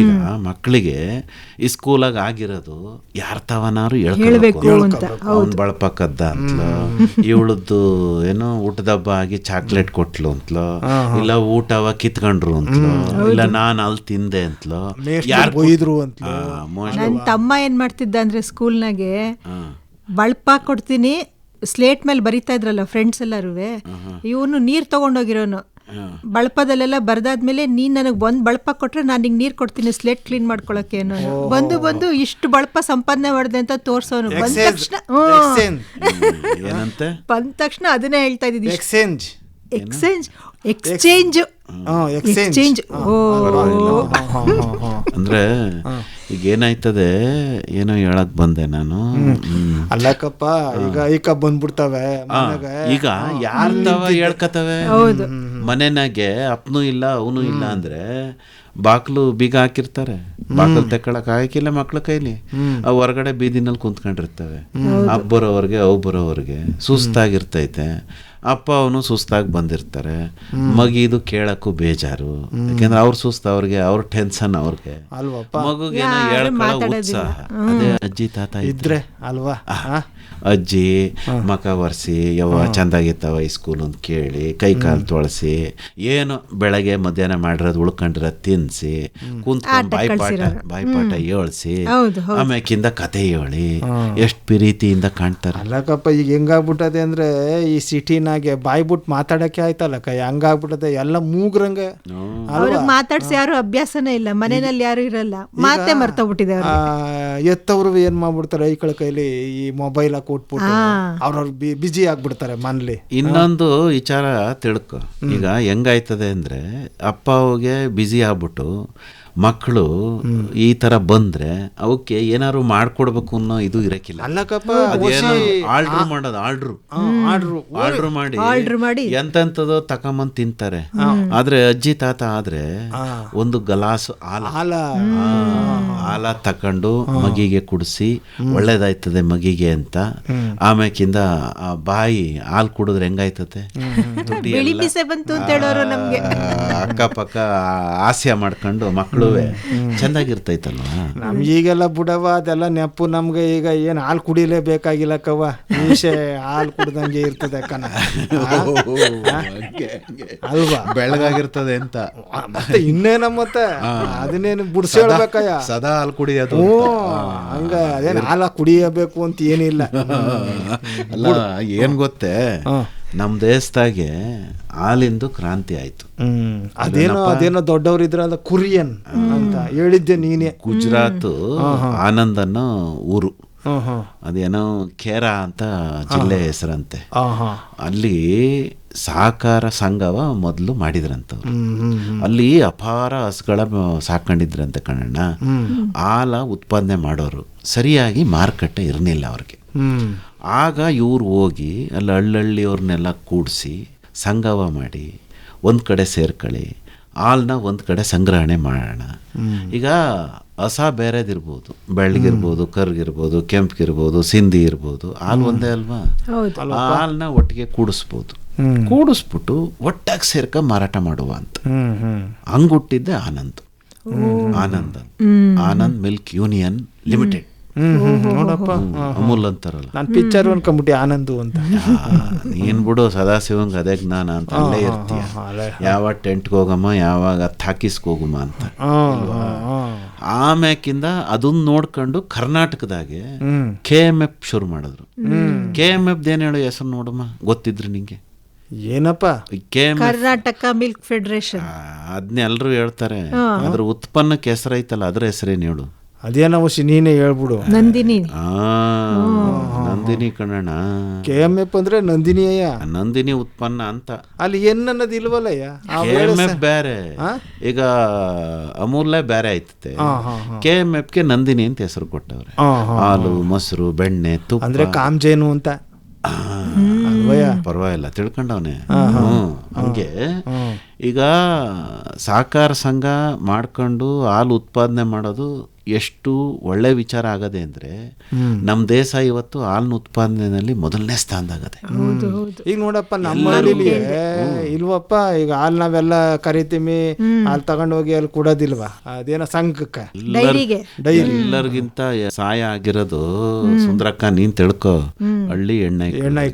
ಈಗ ಮಕ್ಕಳಿಗೆ ಈ ಸ್ಕೂಲಾಗ ಆಗಿರೋದು ಯಾರ್ ತವನಾರು ಹೇಳ್ಬೇಕು. ಅವ್ನ್ ಬಳಪಕ್ಕದ್ದ ಅಂತಲೋ, ಇವಳದ್ದು ಏನೋ ಊಟದಬ್ಬ ಆಗಿ ಚಾಕ್ಲೇಟ್ ಕೊಟ್ಲು ಅಂತಲೋ, ಇಲ್ಲ ಊಟವ ಕಿತ್ಕೊಂಡ್ರು ಅಂತಲೋ, ಇಲ್ಲ ನಾನ್ ಅಲ್ಲಿ ತಿಂದೆ ಅಂತಲೋ, ಯಾರು ಬೈದ್ರು ಅಂತಲೋ. ನನ್ನ ತಮ್ಮ ಏನ್ ಮಾಡ್ತಿದ್ದ ಅಂದ್ರೆ ಸ್ಕೂಲ್ನಾಗೆ ಬಳಪ ಕೊಡ್ತೀನಿ, ಸ್ಲೇಟ್ ಮೇಲೆ ಬರಿತಾ ಇದ್ರಲ್ಲ ಫ್ರೆಂಡ್ಸ್ ಎಲ್ಲರೂ, ಇವನು ನೀರ್ ತಗೊಂಡೋಗಿರೋನು. ಬಳಪದಲ್ಲೆಲ್ಲ ಬರ್ದಾದ್ಮೇಲೆ ನೀನ್ ನನಗ್ ಒಂದ್ ಬಳಪ ಕೊಟ್ರೆ ನಾನು ನಿಂಗೆ ನೀರ್ ಕೊಡ್ತೀನಿ ಸ್ಲೇಟ್ ಕ್ಲೀನ್ ಮಾಡ್ಕೊಳಕ್ಕೆ ಏನೋ. ಬಂದು ಇಷ್ಟು ಬಳಪ ಸಂಪಾದನೆ ಮಾಡಿದೆ ಅಂತ ತೋರ್ಸೋನು. ಬಂದ ತಕ್ಷಣ ಅದನ್ನೇ ಹೇಳ್ತಾ ಇದ್ದಿದ್ದು, ಎಕ್ಸ್ಚೇಂಜ್ ಎಕ್ಸ್ಚೇಂಜ್. ಅಂದ್ರೆ ಈಗ ಏನಾಯ್ತದೆ, ಏನೋ ಹೇಳಕ್ ಬಂದೆ ನಾನು. ಅಲ್ಲಕ್ಕಪ್ಪ, ಈಗ ಬಂದ್ಬಿಡ್ತವೆ ಮನೆಗೆ. ಈಗ ಯಾರ್ದವ ಹೇಳ್ಕತವೆ ಮನೆನಾಗೆ, ಅಪ್ಪನೂ ಇಲ್ಲ ಅವನು ಇಲ್ಲ ಅಂದ್ರೆ ಬಾಕ್ಲು ಬೀಗ ಹಾಕಿರ್ತಾರೆ, ಬಾಕಲ್ ತೆಕ್ಕಳಕ್ ಹಾಕಿಲ್ಲ ಮಕ್ಳ ಕೈಲಿ, ಅವು ಹೊರಗಡೆ ಬೀದಿನಲ್ಲಿ ಕುಂತ್ಕೊಂಡಿರ್ತವೆ. ಅಬ್ಬರೋವ್ರಿಗೆ ಅವು ಬರೋವ್ರಿಗೆ ಸುಸ್ತಾಗಿರ್ತೈತೆ. ಅಪ್ಪ ಅವನು ಸುಸ್ತಾಗಿ ಬಂದಿರ್ತಾರೆ, ಮಗಿದು ಕೇಳಕ್ಕೂ ಬೇಜಾರು, ಯಾಕೆಂದ್ರೆ ಅವ್ರ ಸುಸ್ತು ಅವ್ರಿಗೆ, ಅವ್ರ ಟೆನ್ಷನ್ ಅವ್ರಿಗೆ, ಮಗುಗೇನೋ ಹೇಳ್ಕೊಳ್ಳೋ ಉತ್ಸಾಹ. ಅದೇ ಅಜ್ಜಿ ತಾತ ಇದ್ರೆ ಅಲ್ವಾ, ಅಜ್ಜಿ ಮಕ ಒರೆಸಿ ಯವ್ವ ಚಂದಾಗಿತ್ತವ ಈ ಸ್ಕೂಲ್ ಅಂತ ಕೇಳಿ, ಕೈ ಕಾಲು ತೊಳಸಿ, ಏನು ಬೆಳಗ್ಗೆ ಮಧ್ಯಾಹ್ನ ಮಾಡಿರೋದು ಉಳ್ಕೊಂಡಿರೋದು ತಿನ್ಸಿ, ಕುಂತ್ಕೊಂಡು ಬಾಯ್ಪಾಠ ಹೇಳ್ಸಿ, ಆಮ್ಯಾಕಿಂದ ಕತೆ ಹೇಳಿ ಎಷ್ಟು ಪ್ರೀತಿಯಿಂದ ಕಾಣ್ತಾರೆ. ಅಲ್ಲಕ್ಕಪ್ಪ, ಈಗ ಹೆಂಗಾಗ್ಬಿಟ್ಟದೆ ಅಂದ್ರೆ ಈ ಸಿಟಿನಾಗೆ ಬಾಯ್ಬಿಟ್ಟು ಮಾತಾಡಕ್ಕೆ ಆಯ್ತಲ್ಲಕ್ಕ, ಹಂಗಾಗ್ಬಿಟ್ಟದೆ ಎಲ್ಲ ಮೂಗ್ರಂಗೆ. ಮಾತಾಡ್ಸಿ ಯಾರು ಅಭ್ಯಾಸನೇ ಇಲ್ಲ, ಮನೆಯಲ್ಲಿ ಯಾರು ಇರಲ್ಲ, ಮಾತೇ ಮರ್ತೋಗ್ಬಿಟ್ಟಿದೆ. ಎತ್ತವ್ರು ಏನ್ ಮಾಡ್ಬಿಡ್ತಾರೆ, ಐಕಳ ಕೈಲಿ ಈ ಮೊಬೈಲ್ ಕೊಟ್ಬಿಟ್ಟು ಅವ್ರವ್ರು ಬಿಜಿ ಆಗ್ಬಿಡ್ತಾರೆ ಮನೇಲಿ. ಇನ್ನೊಂದು ವಿಚಾರ ತಿಳ್ಕೊ, ಈಗ ಹೆಂಗಾಯ್ತದೆ ಅಂದ್ರೆ ಅಪ್ಪ ಅವ್ಗೆ ಬ್ಯುಸಿ ಆಗ್ಬಿಟ್ಟು ಮಕ್ಕಳು ಈ ತರ ಬಂದ್ರೆ ಅವಕ್ಕೆ ಏನಾದ್ರು ಮಾಡ್ಕೊಡ್ಬೇಕು ಅನ್ನೋ ಇದು ಇರಕ್ಕಿಲ್ಲ. ಅದೇನೋ ಆರ್ಡ್ರ್ ಮಾಡಿ ಎಂತೆಂತದೋ ತಕೊಂಬಂದ್ ತಿಂತಾರೆ. ಆದ್ರೆ ಅಜ್ಜಿ ತಾತ ಆದ್ರೆ ಒಂದು ಗ್ಲಾಸ್ ಹಾಲ ತಕೊಂಡು ಮಗಿಗೆ ಕುಡಿಸಿ ಒಳ್ಳೇದಾಯ್ತದೆ ಮಗಿಗೆ ಅಂತ, ಆಮ್ಯಾಕಿಂದ ಬಾಯಿ ಹಾಲು ಕುಡಿದ್ರೆ ಹೆಂಗಾಯ್ತದೆ, ಅಕ್ಕಪಕ್ಕ ಹಾಸ್ಯ ಮಾಡ್ಕೊಂಡು ಮಕ್ಕಳು ಚಂದಾಗಿರ್ತೈತಲ್ವ. ನಮ್ಗೀಗೆಲ್ಲ ಬುಡವ ಅದೆಲ್ಲ ನೆಪ್ಪು. ನಮ್ಗೆ ಈಗ ಏನ್ ಹಾಲು ಕುಡಿಲೇಬೇಕಾಗಿಲ್ಲಕ್ಕವ, ಈಶೆ ಹಾಲು ಕುಡ್ದಂಗೆ ಇರ್ತದೆ ಕಣ ಅಲ್ವಾ, ಬೆಳಗಾಗಿರ್ತದೆ ಅಂತ. ಮತ್ತೆ ಇನ್ನೇನ ಮತ್ತೆ ಅದನ್ನೇನು ಬುಡ್ಸಿ ಹೇಳ್ಬೇಕಯ್ಯ, ಸದಾ ಹಾಲು ಕುಡಿಯೋದು. ಹಂಗ ಅದೇನು ಹಾಲ ಕುಡಿಯಬೇಕು ಅಂತ ಏನಿಲ್ಲ. ಅಲ್ಲ ಏನ್ ಗೊತ್ತೇ, ನಮ್ ದೇಶದಾಗೆ ಹಾಲಿಂದು ಕ್ರಾಂತಿ ಆಯ್ತು. ಅದೇನೋ ದೊಡ್ಡವರಿದ್ರಲ್ಲ ಕುರಿಯನ್ ಅಂತ ಹೇಳಿದ್ದೆ ನೀನೆ. ಗುಜರಾತ್ ಆನಂದ್ ಅನ್ನೋ ಊರು, ಅದೇನೋ ಖೇರಾ ಅಂತ ಜಿಲ್ಲೆ ಹೆಸರಂತೆ. ಅಲ್ಲಿ ಸಹಕಾರ ಸಂಘವ ಮೊದಲು ಮಾಡಿದ್ರಂತವ್ರು. ಅಲ್ಲಿ ಅಪಾರ ಹಸುಗಳ ಸಾಕೊಂಡಿದ್ರಂತೆ ಕಣ್ಣಣ್ಣ. ಹಾಲ ಉತ್ಪಾದನೆ ಮಾಡೋರು, ಸರಿಯಾಗಿ ಮಾರುಕಟ್ಟೆ ಇರಲಿಲ್ಲ ಅವ್ರಿಗೆ. ಆಗ ಇವ್ರು ಹೋಗಿ ಅಲ್ಲಿ ಹಳ್ಳಹಳ್ಳಿಯವ್ರನ್ನೆಲ್ಲ ಕೂಡಿಸಿ ಸಂಗವ ಮಾಡಿ ಒಂದು ಕಡೆ ಸೇರ್ಕೊಳ್ಳಿ, ಹಾಲನ್ನ ಒಂದು ಕಡೆ ಸಂಗ್ರಹಣೆ ಮಾಡೋಣ. ಈಗ ಹಸ ಬೇರೆದಿರ್ಬೋದು, ಬೆಳ್ಳಗಿರ್ಬೋದು, ಕರ್ಗಿರ್ಬೋದು, ಕೆಂಪ್ಗಿರ್ಬೋದು, ಸಿಂಧಿ ಇರ್ಬೋದು, ಹಾಲು ಒಂದೇ ಅಲ್ವಾ. ಹಾಲನ್ನ ಒಟ್ಟಿಗೆ ಕೂಡಿಸ್ಬಿಟ್ಟು ಒಟ್ಟಾಗಿ ಸೇರ್ಕ ಮಾರಾಟ ಮಾಡುವ ಅಂತ ಹಂಗ್ ಹುಟ್ಟಿದ್ದೆ ಆನಂದ್ ಮಿಲ್ಕ್ ಯೂನಿಯನ್ ಲಿಮಿಟೆಡ್. ನೋಡಪ್ಪ, ಅಮೂಲ್ ಅಂತಾರಲ್ಲ, ನಾನು ಪಿಕ್ಚರ್ ಅನ್ಕೊಂಬಿಟ್ಟೆ ಆನಂದು ಅಂತ. ನೀನ್ ಬಿಡು, ಸದಾಶಿವಂಗ್ ಅದೇ ಜ್ಞಾನ ಅಂತ ಅಲ್ಲೇ ಇರ್ತೀಯ. ಯಾವ ಟೆಂಟ್ಗೆ ಹೋಗಮ್ಮ, ಯಾವಾಗ ಹಾಕಿಸ್ಕೋಗಮ್ಮ ಅಂತ. ಆಮ್ಯಾಕಿಂದ ಅದನ್ನ ನೋಡ್ಕೊಂಡು ಕರ್ನಾಟಕದಾಗೆ KMF ಶುರು ಮಾಡಿದ್ರು. KMF ಏನ್ ಹೇಳೋ ಹೆಸರು ನೋಡಮ್ಮ, ಗೊತ್ತಿದ್ರಿ ನಿಂಗೆ? ಏನಪ್ಪ? Karnataka milk federation. ಅದನ್ನ ಎಲ್ರು ಹೇಳ್ತಾರೆ. ಅದ್ರ ಉತ್ಪನ್ನಕ್ಕೆ ಹೆಸರೈತಲ್ಲ, ಅದ್ರ ಹೆಸರೇನು ಹೇಳು? ಅದೇನೋ ನೀನೇ ಹೇಳ್ಬಿಡು. ನಂದಿನಿ ಕಣ್ಣಣ್ಣ. KMF ಅಂದ್ರೆ ನಂದಿನಿಯ, ನಂದಿನಿ ಉತ್ಪನ್ನ ಅಂತ. ಅಲ್ಲಿ ಅನ್ನೋದು ಇಲ್ವಲ್ಲಯ್ಯ. KMF ಬೇರೆ, ಈಗ ಅಮೂಲ್ಯ ಬೇರೆ ಆಯ್ತತೆ. KMFಗೆ ನಂದಿನಿ ಅಂತ ಹೆಸರು ಕೊಟ್ಟವ್ರೆ. ಹಾಲು, ಮೊಸರು, ಬೆಣ್ಣೆ, ತುಪ್ಪ ಅಂದ್ರೆ ಕಾಮಜೇನು ಅಂತ. ಪರವಾಗಿಲ್ಲ, ತಿಳ್ಕೊಂಡವನೆ. ಹಂಗೆ ಈಗ ಸಹಕಾರ ಸಂಘ ಮಾಡ್ಕೊಂಡು ಹಾಲು ಉತ್ಪಾದನೆ ಮಾಡೋದು ಎಷ್ಟು ಒಳ್ಳೆ ವಿಚಾರ ಆಗದೆ ಅಂದ್ರೆ, ನಮ್ ದೇಶ ಇವತ್ತು ಹಾಲಿನ ಉತ್ಪಾದನೆಯಲ್ಲಿ ಮೊದಲನೇ ಸ್ಥಾನದಾಗದೆ. ಈಗ ನೋಡಪ್ಪ, ನಮ್ಮಲ್ಲಿ ಇಲ್ವಪ್ಪ, ಈಗ ಹಾಲು ನಾವೆಲ್ಲ ಕರಿತೀವಿ, ಹಾಲು ತಗೊಂಡೋಗಿ ಅಲ್ಲಿ ಕೊಡೋದಿಲ್ವಾ? ಅದೇನೋ ಸಂಘಕ್ಕೆ ಎಲ್ಲರಿಗಿಂತ ಸಹಾಯ ಆಗಿರೋದು ಸುಂದ್ರಕ್ಕ, ನೀನ್ ತಿಳ್ಕೊ, ಹಳ್ಳಿ ಎಣ್ಣೆ.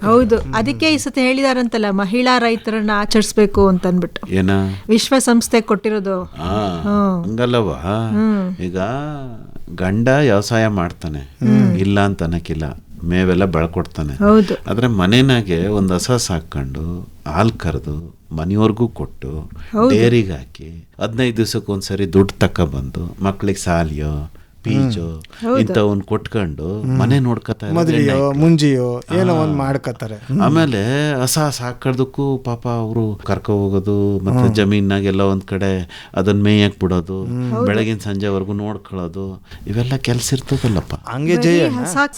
ಹೌದು, ಅದಕ್ಕೆ ಈ ಸತಿ ಹೇಳಿದಾರಂತಲ್ಲ, ಮಹಿಳಾ ರೈತರನ್ನ ಆಚರಿಸ್ಬೇಕು ಅಂತ ಅನ್ಬಿಟ್ಟು. ಏನ ವಿಶ್ವಸಂಸ್ಥೆ ಕೊಟ್ಟಿರೋದು. ಹಂಗಲ್ಲವ, ಈಗ ಗಂಡ ವ್ಯವಸಾಯ ಮಾಡ್ತಾನೆ, ಇಲ್ಲ ಅಂತ ಅನ್ನಕ್ಕಿಲ್ಲ, ಮೇವೆಲ್ಲ ಬೆಳ್ಕೊಡ್ತಾನೆ. ಆದ್ರೆ ಮನೆನಾಗೆ ಒಂದು ಹಸ ಸಾಕೊಂಡು ಹಾಲು ಕರೆದು ಮನೆಯವ್ರಿಗೂ ಕೊಟ್ಟು ಡೇರಿಗೆ ಹಾಕಿ 15 ದಿವಸಕ್ಕೊಂದ್ಸರಿ ದುಡ್ಡು ತಕ್ಕ ಬಂದು ಮಕ್ಳಿಗೆ ಸಾಲಿಯೋ ಪೀಜು ಇಂಥವನ್ ಕೊಟ್ಕೊಂಡು ಮನೆ ನೋಡ್ಕೊತಾ ಮದ್ವೆಯೋ ಮುಂಜಿಯೋ ಏನೋ ಒಂದ್ ಮಾಡ್ಕತಾರೆ. ಆಮೇಲೆ ಹಸ ಸಾಕೋದಕ್ಕೂ ಪಾಪ ಅವರು ಕರ್ಕೊ ಹೋಗೋದು, ಮತ್ತೆ ಜಮೀನಾಗೆಲ್ಲ ಒಂದ್ ಕಡೆ ಅದನ್ನ ಮೇಯಕ್ ಬಿಡೋದು, ಬೆಳಗಿನ ಸಂಜೆವರೆಗೂ ನೋಡ್ಕೊಳ್ಳೋದು, ಇವೆಲ್ಲ ಕೆಲ್ಸ ಇರ್ತದಲ್ಲಪ್ಪ. ಹಂಗೆ ಜಯ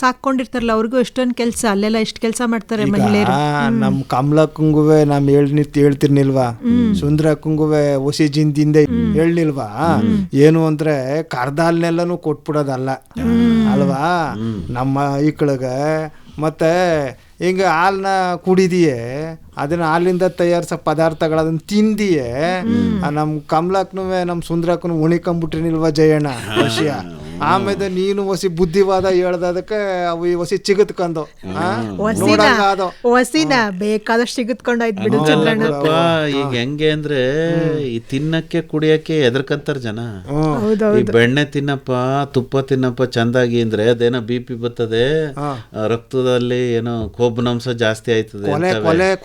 ಸಾಕೊಂಡಿರ್ತಾರಲ್ಲ ಅವ್ರಿಗೂ ಎಷ್ಟೊಂದ್ ಕೆಲ್ಸ, ಅಲ್ಲೆಲ್ಲ ಎಷ್ಟು ಕೆಲ್ಸ ಮಾಡ್ತಾರೆ ಮಹಿಳೆಯರು. ನಮ್ ಕಮಲಕ್ಕಂಗುವೆ ನಾವ್ ಹೇಳ್ತಿರ್ನಿಲ್ವಾ, ಸುಂದ್ರಕ್ಕಂಗುವೆ ಹೊಸಿ ಜಿಂದಿಂದ ಹೇಳ್ನಿಲ್ವಾ, ಏನು ಅಂದ್ರೆ ಕರ್ದ ಹಾಲ್ನೆಲ್ಲನೂ ಕೊಟ್ಬಿಡೋದಲ್ಲ ಅಲ್ವಾ ನಮ್ಮ ಈಕಳಿಗೆ. ಮತ್ತೆ ಹಿಂಗ ಹಾಲನ್ನ ಕುಡಿದಿಯೇ, ಅದನ್ನ ಹಾಲಿಂದ ತಯಾರಿಸೋ ಪದಾರ್ಥಗಳು ಅದನ್ನ ತಿಂದಿಯೇ, ನಮ್ ಕಮಲಕ್ಕೂ ನಮ್ ಸುಂದ್ರಕ್ಕೂ ಉಣಿಕೊಂಬಿಟ್ರಿನಿಲ್ವಾ ಜಯಣ್ಣ ವಿಷಯ. ಆಮೇಲೆ ನೀನು ಹೊಸಿ ಬುದ್ಧಿವಾದ ಹೇಳ್ದದಕ್ಕೆ ಅವು ಈ ಹೊಸಿ ಚಿಗತ್ಕೊಂಡು ಹೊಸಿನ ಬೇಕಾದಷ್ಟು ಸಿಗತ್ಕೊಂಡಾಯ್ತು ಬಿಡು ಚಂದ್ರಣ್ಣ. ಈಗ ಹೆಂಗೆ ಅಂದ್ರೆ ಈ ತಿನ್ನಕ್ಕೆ ಕುಡಿಯಕ್ಕೆ ಎದರ್ಕಂತಾರ ಜನ. ಈ ಬೆಣ್ಣೆ ತಿನ್ನಪ್ಪ, ತುಪ್ಪ ತಿನ್ನಪ್ಪ ಚಂದಾಗಿ ಅಂದ್ರೆ ಅದೇನೋ BP ಬರ್ತದೆ, ರಕ್ತದಲ್ಲಿ ಏನೋ ಕೊಬ್ಬಿನಾಂಶ ಜಾಸ್ತಿ ಆಯ್ತದೆ,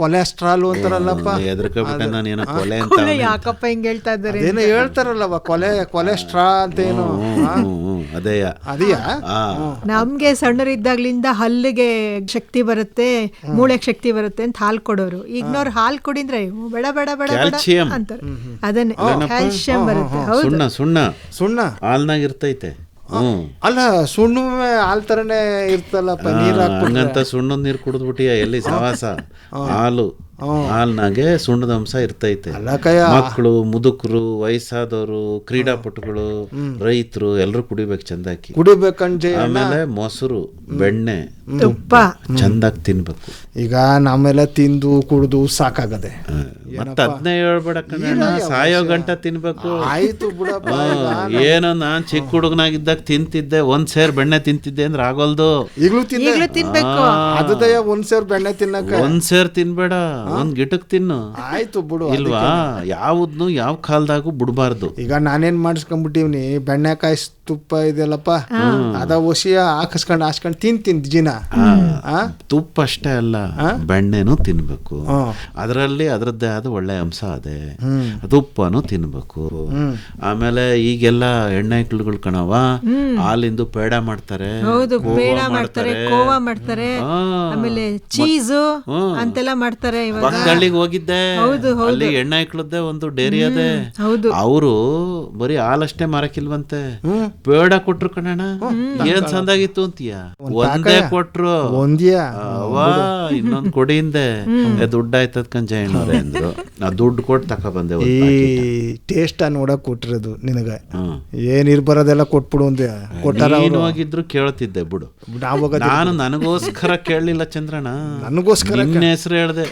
ಕೊಲೆಸ್ಟ್ರಾಲ್ ಅಂತಾರಲ್ಲಪ್ಪ. ಎದರ್ಕಬಿಟ್ಟೆ ನಾನು ಏನೋ ಕೊಲೆ ಅಂತ ಯಾಕಪ್ಪ ಹಿಂಗ್ ಹೇಳ್ತಾ ಇದ್ದಾರೆ, ಏನೋ ಹೇಳ್ತಾರಲ್ಲವ ಕೊಲೆಸ್ಟ್ರಾಲ್ ಅಂತ ಏನು ಅದೇಯ. ನಮ್ಗೆ ಸಣ್ಣರಿದ್ದಾಗ್ಲಿಂದ ಹಲ್ಲಿಗೆ ಶಕ್ತಿ ಬರುತ್ತೆ, ಮೂಳೆಗೆ ಶಕ್ತಿ ಬರುತ್ತೆ ಅಂತ ಹಾಲು ಕೊಡೋರು. ಈಗಿನವ್ರು ಹಾಲು ಕುಡಿದ್ರೆ ಬೇಡ ಬೇಡ ಬೇಡ ಅಂತಾರೆ. ಅದನ್ನೇ ಕ್ಯಾಲ್ಸಿಯಂ ಬರುತ್ತೆ. ಸುಣ್ಣ ಹಾಲ್ನಾಗ ಇರ್ತೈತೆ. ಅಲ್ಲ ಸುಣ್ಣ ಹಾಲ್ ತರನೇ ಇರ್ತಲ್ಲಪ್ಪ, ನೀರ್ ಹಂಗಂತ ಸುಣ್ಣದ ನೀರು ಕುಡಿದ್ಬಿಟ್ಟಿಯ ಎಲ್ಲಿ ಸವಾಸ. ಹಾಲ್ನಾಗೆ ಸುಣ್ಣದ ಅಂಶ ಇರ್ತೈತೆ. ಮಕ್ಕಳು, ಮುದುಕರು, ವಯಸ್ಸಾದವರು, ಕ್ರೀಡಾಪಟುಗಳು, ರೈತರು ಎಲ್ಲರೂ ಕುಡಿಬೇಕು ಚಂದಾಕಿ. ಆಮೇಲೆ ಮೊಸರು, ಬೆಣ್ಣೆ, ತುಪ್ಪ ಚಂದಾಗಿ ತಿನ್ಬೇಕು. ಈಗ ನಮ್ಮೆಲ್ಲ ತಿಂದು ಕುಡ್ದು ಸಾಕಾಗದೆ, ಮತ್ತೆ ಅದನ್ನೇ ಹೇಳ್ಬೇಡ ಕಣ, ಸಾಯೋ ಗಂಟ ತಿನ್ಬೇಕು. ಆಯ್ತು ಬಿಡಪ್ಪ. ಏನೋ ನಾನ್ ಚಿಕ್ಕ ಹುಡುಗನಾಗಿದ್ದಾಗ ತಿಂತಿದ್ದೆ, ಒಂದ್ ಸೇರ್ ಬೆಣ್ಣೆ ತಿಂತಿದ್ದೆ ಅಂದ್ರೆ ಆಗೋಲ್ದು. ಈಗ್ಲೂ ತಿನ್ಬೇಕು. ಅದದಯ ಒಂದ್ ಸೇರ್ ಬೆಣ್ಣೆ ತಿನ್ನಕ ಒಂದ್ ಸೇರ್ ತಿನ್ಬೇಡ, ಒಂದ್ ಗಿಟಕ್ ತಿನ್ನು. ಆಯ್ತು ಬಿಡು ಇಲ್ವಾ, ಯಾವ್ದನ್ನು ಯಾವ ಕಾಲದಾಗೂ ಬಿಡಬಾರ್ದು. ಈಗ ನಾನೇನ್ ಮಾಡಿಸ್ಕೊಂಡ್ಬಿಟ್ಟಿವ್ನಿ, ಬೆಣ್ಣೆಕಾಯಿ ತುಪ್ಪ ಇದೆಲ್ಲಪ್ಪ, ಅದ ಒಸಿಯ ಹಾಕಿಸ್ಕೊಂಡು ತಿಂತೀನಿ ದಿನ. ತುಪ್ಪ ಅಷ್ಟೇ ಅಲ್ಲ, ಬೆಣ್ಣೆನೂ ತಿನ್ಬೇಕು. ಅದರಲ್ಲಿ ಅದರದ್ದೇ ಆದ ಒಳ್ಳೆ ಅಂಶ ಅದೇ, ತುಪ್ಪನೂ ತಿನ್ಬೇಕು. ಆಮೇಲೆ ಈಗೆಲ್ಲ ಎಣ್ಣೆಗಳು ಕಣವ, ಹಾಲಿಂದು ಪೇಡ ಮಾಡ್ತಾರೆ, ಕೋವಾ ಮಾಡ್ತಾರೆ, ಆಮೇಲೆ ಚೀಸು ಅಂತೆಲ್ಲ ಮಾಡ್ತಾರೆ. ಪಕ್ಕದಳ್ಳಿಗೆ ಹೋಗಿದ್ದೆ, ಅಲ್ಲಿ ಎಣ್ಣೆ ಇಕ್ಳದ್ದೆ ಒಂದು ಡೇರಿ ಅದೇ, ಅವರು ಬರೀ ಹಾಲಷ್ಟೇ ಮಾರಕ್ಕಿಲ್ವಂತೆ, ಪೇಡ ಕೊಟ್ರು ಕಣಣ್ಣ. ಏನ್ ಚಂದಾಗಿತ್ತು ಅಂತೀಯ, ಒಂದೇ ಕೊಟ್ರು. ಇನ್ನೊಂದ್ ಕೊಡಿ ಹಿಂದೆ ದುಡ್ಡು ಆಯ್ತದ ಕಂಜಯ್ಯನವ್ರೆ ಅಂದ್ರು. ನಾ ದುಡ್ಡು ಕೊಟ್ಟು ತಕೊಬಂದೆ. ಈ ಟೇಸ್ಟ್ ನೋಡಕ್ ಕೊಟ್ಟಿರೋದು ನಿನಗ, ಏನಿರ್ ಬರೋದೆಲ್ಲ ಕೊಟ್ಬಿಡು ಅಂತ ಕೊಟ್ಟಾರ. ಹೋಗಿದ್ರು ಕೇಳ್ತಿದ್ದೆ ಬಿಡು, ನಾನು ನನಗೋಸ್ಕರ ಕೇಳಲಿಲ್ಲ ಚಂದ್ರಣ್ಣ, ನನಗೋಸ್ಕರ ನಿನ್ನ ಹೆಸರು ಹೇಳ್ದೆ.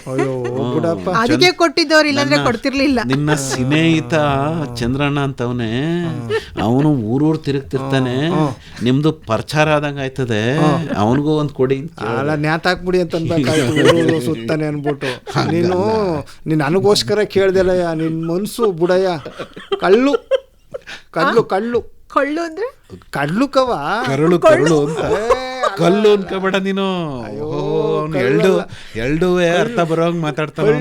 ಅದಕ್ಕೆ ಕೊಟ್ಟಿದ್ದವ್ರು, ಇಲ್ಲಾಂದ್ರೆ ಕೊಡ್ತಿರ್ಲಿಲ್ಲ. ನಿನ್ನ ಸ್ನೇಹಿತ ಚಂದ್ರಣ್ಣ ಅಂತವನೇ, ಅವನು ಊರೂರ್ ತಿರುಗ್ತಿರ್ತಾನೆ, ನಿಮ್ದು ಪ್ರಚಾರ ಆದಂಗ ಆಯ್ತದೆ, ಅವನಿಗೂ ಒಂದ್ ಕೊಡಿ ಅಲ್ಲ ನ್ಯಾತಾಕ್ಬಿಡಿ ಅಂತ ಅನ್ಬೇಕಾಯ್ತು ಸುತ್ತಾನೆ ಅನ್ಬಿಟ್ಟು. ನೀನು ನನಗೋಸ್ಕರ ಕೇಳ್ದೆಲ್ಲಯ್ಯ, ನಿನ್ ಮನ್ಸು ಬುಡಯ್ಯ. ಕಳ್ಳು ಕಳ್ಳು ಕಳ್ಳು ಕಳ್ಳು ಅಂದ್ರೆ ಕಳ್ಳು ಕವ ಕರಳು ಅಂತ ಕಲ್ಲು ಅನ್ಕೋಬೇಡ ನೀನು. ಎರಡು ಅರ್ಥ ಬರೋಂಗ್ ಮಾತಾಡ್ತಾನೆ.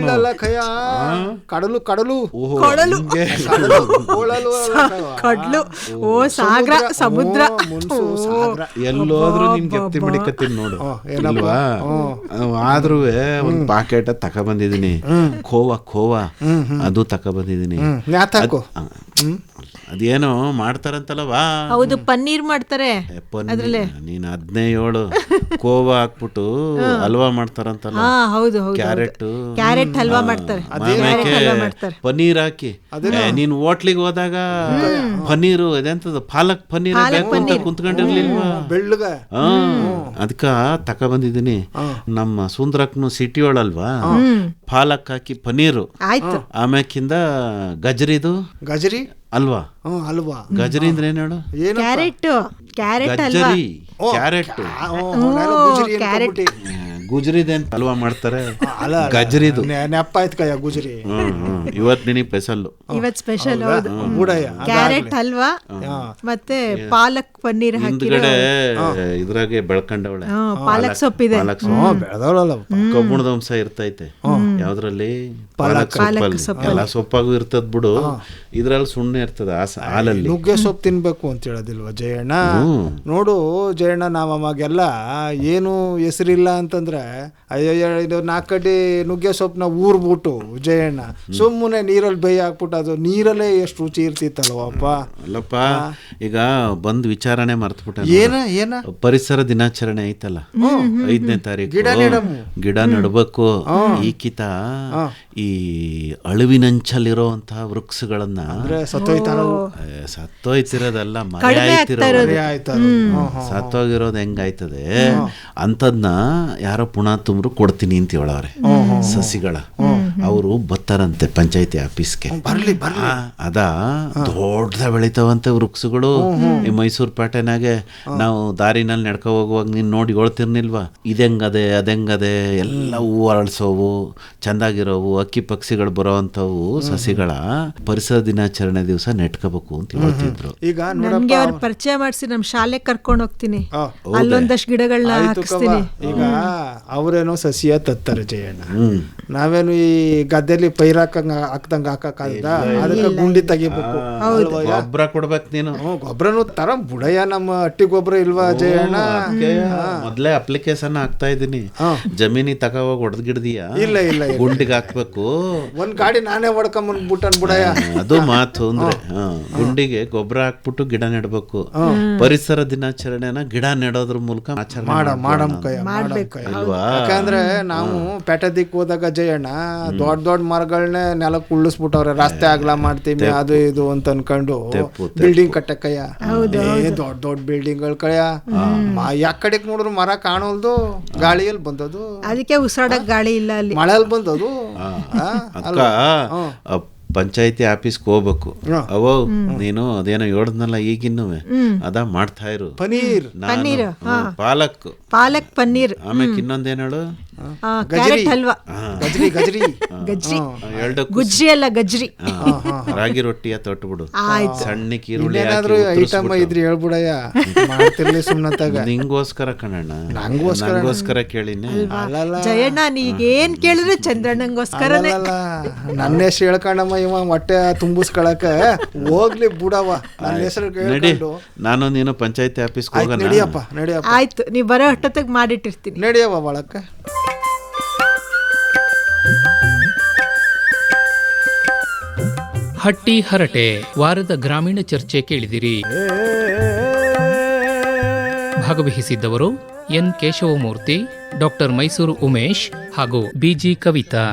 ಕಡಲು ಕಡಲು ಕಡ್ಲು, ಓ ಸಾಗರ, ಸಮುದ್ರ. ಎಲ್ಲೋದ್ರು ನಿನ್ ಗೆತ್ತಿ ಮಡಿಕತ್ತೀನಿ ನೋಡು, ಇಲ್ವಾ? ಆದ್ರೂ ಒಂದ್ ಪಾಕೆಟ್ ತಕೊಬಂದಿದೀನಿ, ಖೋವಾ ಅದು ತಕೊಬಂದಿದೀನಿ. ಅದೇನೋ ಮಾಡ್ತಾರಂತಲ್ಲವಾ, ಹೌದು, ಪನ್ನೀರ್ ಮಾಡ್ತಾರೆ. ನೀನ್ 17 ಕೋವಾ ಹಾಕ್ಬಿಟ್ಟು ಹಲ್ವಾ ಮಾಡ್ತಾರಂತಲ್ಲ, ಕ್ಯಾರೆಟ್ ಹಲ್ವಾ ಮಾಡ್ತಾರೆ, ಪನ್ನೀರ್ ಹಾಕಿ. ನೀನ್ ಹೋಟ್ಲಿಗೆ ಹೋದಾಗ ಪನ್ನೀರು ಇದೆಂತದ ಪಾಲಕ್ ಪನ್ನೀರ್ ಬೇಕು ಅಂತ ಕುಂತ್ಕೊಂಡಿರ್ಲಿಲ್ವಾ? ಬೆಳ್ಳಗ ಅದಕ್ಕ ತಕೊಬಂದಿದೀನಿ. ನಮ್ಮ ಸುಂದ್ರಕ್ನು ಸಿಟಿ ಒಳಲ್ವಾ, ಪಾಲಕ್ ಹಾಕಿ ಪನ್ನೀರು, ಆಮ್ಯಾಕಿಂದ ಗಜರಿ ಅಲ್ವಾ? ಗಜರಿ ಅಂದ್ರೆ ಏನ್ ಹೇಳು? ಗುಜರಿದೇನ್ ಹಲ್ವಾ ಮಾಡ್ತಾರೆ, ಅಲ್ಲ ಗಜ್ರಿದು. ನೆಪ್ಪ ಆಯ್ತು ಕಯ್ಯ ಗುಜರಿ. ಇವತ್ತು ನಿನಗೆ ಸ್ಪೆಷಲ್ಲು. ಇವತ್ತು ಸ್ಪೆಷಲ್. ಹೌದು, ಬೂಡಯ್ಯ ಕ್ಯಾರೆಟ್ ಹಲ್ವಾ ಮತ್ತೆ ಪಾಲಕ್ ಪನ್ನೀರ್ ಹಾಕಿರೋ ಹಿಂದ್ಗಡೆ ಇದ್ರಾಗೆ ಬೆಳ್ಕೊಂಡವಳೆ ಪಾಲಕ್ ಸೊಪ್ಪಿದೆ. ಬೆಳೆದವಳಲ್ಲ ಕಬ್ಬುಣದ ಅಂಶ ಇರ್ತೈತೆ ಯಾವ್ದ್ರಲ್ಲಿ, ಪಾಲಕ್ ಸೊಪ್ಪಲ್ಲಿ. ಎಲ್ಲ ಸೊಪ್ಪಾಗೂ ಇರ್ತದ ಬಿಡು, ಇದ್ರಲ್ಲಿ ಸುಣ್ಣೆ ಇರ್ತದ ಹಾಲಲ್ಲಿ. ನುಗ್ಗೆ ಸೊಪ್ಪು ತಿನ್ಬೇಕು ಅಂತ ಹೇಳೋದಿಲ್ವ ಜಯಣ್ಣ? ನೋಡು ಜಯಣ್ಣ, ನಾವು ಅವಾಗೆಲ್ಲ ಏನು ಹೆಸರಿಲ್ಲ ಅಂತಂದ್ರೆ ಅಯ್ಯಯ್ಯ ಇದು 4 ಕಡ್ಡಿ ನುಗ್ಗೆ ಸೊಪ್ಪನ್ನ ಊರ್ಬಿಟ್ಟು ಜಯಣ್ಣ ಸುಮ್ಮನೆ ನೀರಲ್ಲಿ ಬೇಯಿ ಹಾಕ್ಬಿಟ್ಟು ಅದು ನೀರಲ್ಲೇ ಎಷ್ಟು ರುಚಿ ಇರ್ತಿತ್ತಲ್ವಪ್ಪ. ಅಲ್ಲಪ್ಪ, ಈಗ ಬಂದ್ ವಿಚಾರಣೆ ಮರ್ತ್ಬಿಟ್ಟೆ. ಏನ ಪರಿಸರ ದಿನಾಚರಣೆ ಐತಲ್ಲ 5ನೇ ತಾರೀಕು, ಗಿಡ ನೆಡಬೇಕು. ಈಕಿತ ಈ ಅಳಿವಿನಂಚಲ್ಲಿರುವಂತಹ ವೃಕ್ಷಗಳನ್ನ ಸತ್ತೋಯ್ತಿರೋದಲ್ಲ, ಸತ್ತೋಗಿರೋದು ಹೆಂಗಾಯ್ತದೆ ಅಂತದ್ನ ಯಾರೋ ಪುನಃ ತುಂಬ್ರು ಕೊಡ್ತೀನಿ ಅಂತ ಹೇಳವ್ರೆ ಸಸಿಗಳ. ಅವರು ಬತ್ತಾರಂತೆ ಪಂಚಾಯತಿ ಆಫೀಸ್ಗೆ. ಅದ ದೊಡ್ಡದ ಬೆಳಿತಾವಂತೆ ವೃಕ್ಷಗಳು. ಈ ಮೈಸೂರು ಪೇಟೆನಾಗೆ ನಾವು ದಾರಿನಲ್ಲಿ ನಡ್ಕೊ ಹೋಗುವಾಗ ನೀನ್ ನೋಡಿ ಹೇಳ್ತಿರ್ನಿಲ್ವಾ, ಇದೆಂಗದೆ ಅದೆಂಗದೆ ಎಲ್ಲ ಹೂವು ಅರಳಿಸೋವು, ಚಂದಾಗಿರೋವು, ಅಕ್ಕಿ ಪಕ್ಷಿಗಳು ಬರೋವಂಥವು ಸಸಿಗಳ ಪರಿಸರ ದಿನಾಚರಣೆ ದಿವಸ ನೆಟ್ಕೋಬೇಕು ಅಂತ ಹೇಳ್ತಿದ್ರು. ಈಗ ನನ್ಗೆ ಅವ್ರ ಪರಿಚಯ ಮಾಡಿಸಿ ನಮ್ ಶಾಲೆ ಕರ್ಕೊಂಡು ಹೋಗ್ತೀನಿ, ಅಲ್ಲೊಂದಷ್ಟು ಗಿಡಗಳನ್ನ ಹಾಕಿಸ್ತೀನಿ. ಈಗ ಅವರೇನೋ ಸಸಿಯ ತತ್ತಾರೆ ಜಯಣ್ಣ, ನಾವೇನು ಈ ಗದ್ದೆಲಿ ಪೈರಾಕಂಗ ಹಾಕ್ದಂಗ ಹಾಕಕ್ಕಾಗದ, ಅದಕ್ಕೆ ಗುಂಡಿ ತೆಗಿಬೇಕು, ಗೊಬ್ಬರ ಕೊಡ್ಬೇಕು ನೀನು. ಗೊಬ್ಬರನು ತರ ಬುಡಯ್ಯ, ನಮ್ಮ ಹಟ್ಟಿ ಗೊಬ್ಬರ ಇಲ್ವಾ ಜಯಣ್ಣ? ಮೊದ್ಲೇ ಅಪ್ಲಿಕೇಶನ್ ಹಾಕ್ತಾ ಇದೀನಿ, ಜಮೀನಿ ತಗೋವಾಗ ಹೊಡೆದ್ಗಿಡ್ದೀಯ? ಇಲ್ಲ ಇಲ್ಲ, ಗುಂಡಿಗೆ ಹಾಕ್ಬೇಕು. ಒಂದ್ ಗಾಡಿ ನಾನೇ ಹೊಡ್ಕೊಂಬಂದ್ಬಿಟ್ಟನ್ ಬುಡಯ್ಯ. ಅದು ಮಾತು ಅಂದ್ರೆ ಗುಂಡಿಗೆ ಗೊಬ್ಬರ ಹಾಕ್ಬಿಟ್ಟು ಗಿಡ ನೆಡ್ಬೇಕು. ಪರಿಸರ ದಿನಾಚರಣೆನ ಗಿಡ ನೆಡೋದ್ರ ಮೂಲಕ ಆಚರಣೆ ಅಲ್ವಾ? ಯಾಕಂದ್ರೆ ನಾವು ಪೇಟದಿಕ್ ಹೋದಾಗ ಜಯಣ್ಣ ದೊಡ್ಡ ಮರಗಳನ್ನೇ ನೆಲಕ್ಕೆ ಉಳ್ಳಿಸ್ಬಿಟ್ಟವ್ರೆ, ರಸ್ತೆ ಆಗ್ಲಾ ಮಾಡ್ತೀವಿ ಅದು ಇದು ಅಂತ ಅನ್ಕೊಂಡು ಬಿಲ್ಡಿಂಗ್ ಕಟ್ಟಕ್ಕಯ್ಯ. ದೊಡ್ಡ ಬಿಲ್ಡಿಂಗ್ಗಳ ಕಯ್ಯ, ಯಾಕಡೆಕ್ ನೋಡಿದ್ರು ಮರ ಕಾಣೋಲ್ದು, ಗಾಳಿಯಲ್ಲಿ ಬಂದದು, ಅದಕ್ಕೆ ಉಸಿರಾಡಕ್ ಗಾಳಿ ಇಲ್ಲ ಅಲ್ಲಿ, ಮಳೆಯಲ್ಲಿ ಬಂದದು. ಪಂಚಾಯತಿ ಆಫೀಸ್ಗೆ ಹೋಗ್ಬೇಕು. ಅವೋ ನೀನು ಅದೇನೋ ಹೇಳ್ದನಲ್ಲ ಈಗಿನ್ನೂ ಅದ ಮಾಡ್ತಾ ಇರು. ಪನ್ನೀರ್, ಪಾಲಕ್ ಪನ್ನೀರ್, ಆಮೇಲೆ ಇನ್ನೊಂದೇನು ಹೇಳು, ಕ್ಯಾರೆಟ್ ಹಲ್ವಾ, ಗಜ್ರಿ ಗುಜ್ರಿ ಅಲ್ಲ ಗಜ್ರಿ, ರಾಗಿ ರೊಟ್ಟಿಯ ತೊಟ್ಬಿಡು, ಸಣ್ಣ ಈರುಳ್ಳಿ ಐಟಮ್ ಇದ್ರಿ ಹೇಳ್ಬಿಡಯ್ಯ, ಮಾಡ್ತಿರ್ಲಿ ಸುಮ್ಮನೆ. ನಿಂಗೋಸ್ಕರ ಕಣಣ್ಣ, ನಂಗೋಸ್ಕರ ಕೇಳಿನಿ. ಜಯಣ್ಣ ನೀಗೇನ್ ಕೇಳಿದ್ರೆ ಚಂದ್ರಣ್ಣಂಗೋಸ್ಕರನೇ. ನನ್ನ ಹೆಸರು ಹೇಳ್ಕೊಂಡಮ್ಮ ಇವ ಹೊಟ್ಟೆ ತುಂಬಿಸ್ಕೊಳಕ ಹೋಗ್ಲಿ ಬಿಡವ, ನನ್ನ ಹೆಸರು ಕೇಳ್ಕೊಂಡು ನಾನು ನೀನು ಪಂಚಾಯತಿ ಆಫೀಸ್ಗೆ ಹೋಗೋಣ. ನಡಿಯಪ್ಪ. ಆಯ್ತು, ನೀವ್ ಬರೋ ಅಷ್ಟೊತ್ತಿಗೆ ಮಾಡಿಟ್ಟಿರ್ತೀನಿ. ನಡಿಯವ ಒಳಕ್ಕ. ಹಟ್ಟಿ ಹರಟೆ ವಾರದ ಗ್ರಾಮೀಣ ಚರ್ಚೆ ಕೇಳಿದಿರಿ. ಭಾಗವಹಿಸಿದ್ದವರು ಎನ್ ಕೇಶವಮೂರ್ತಿ, ಡಾಕ್ಟರ್ ಮೈಸೂರು ಉಮೇಶ್ ಹಾಗೂ ಬಿಜಿ ಕವಿತಾ.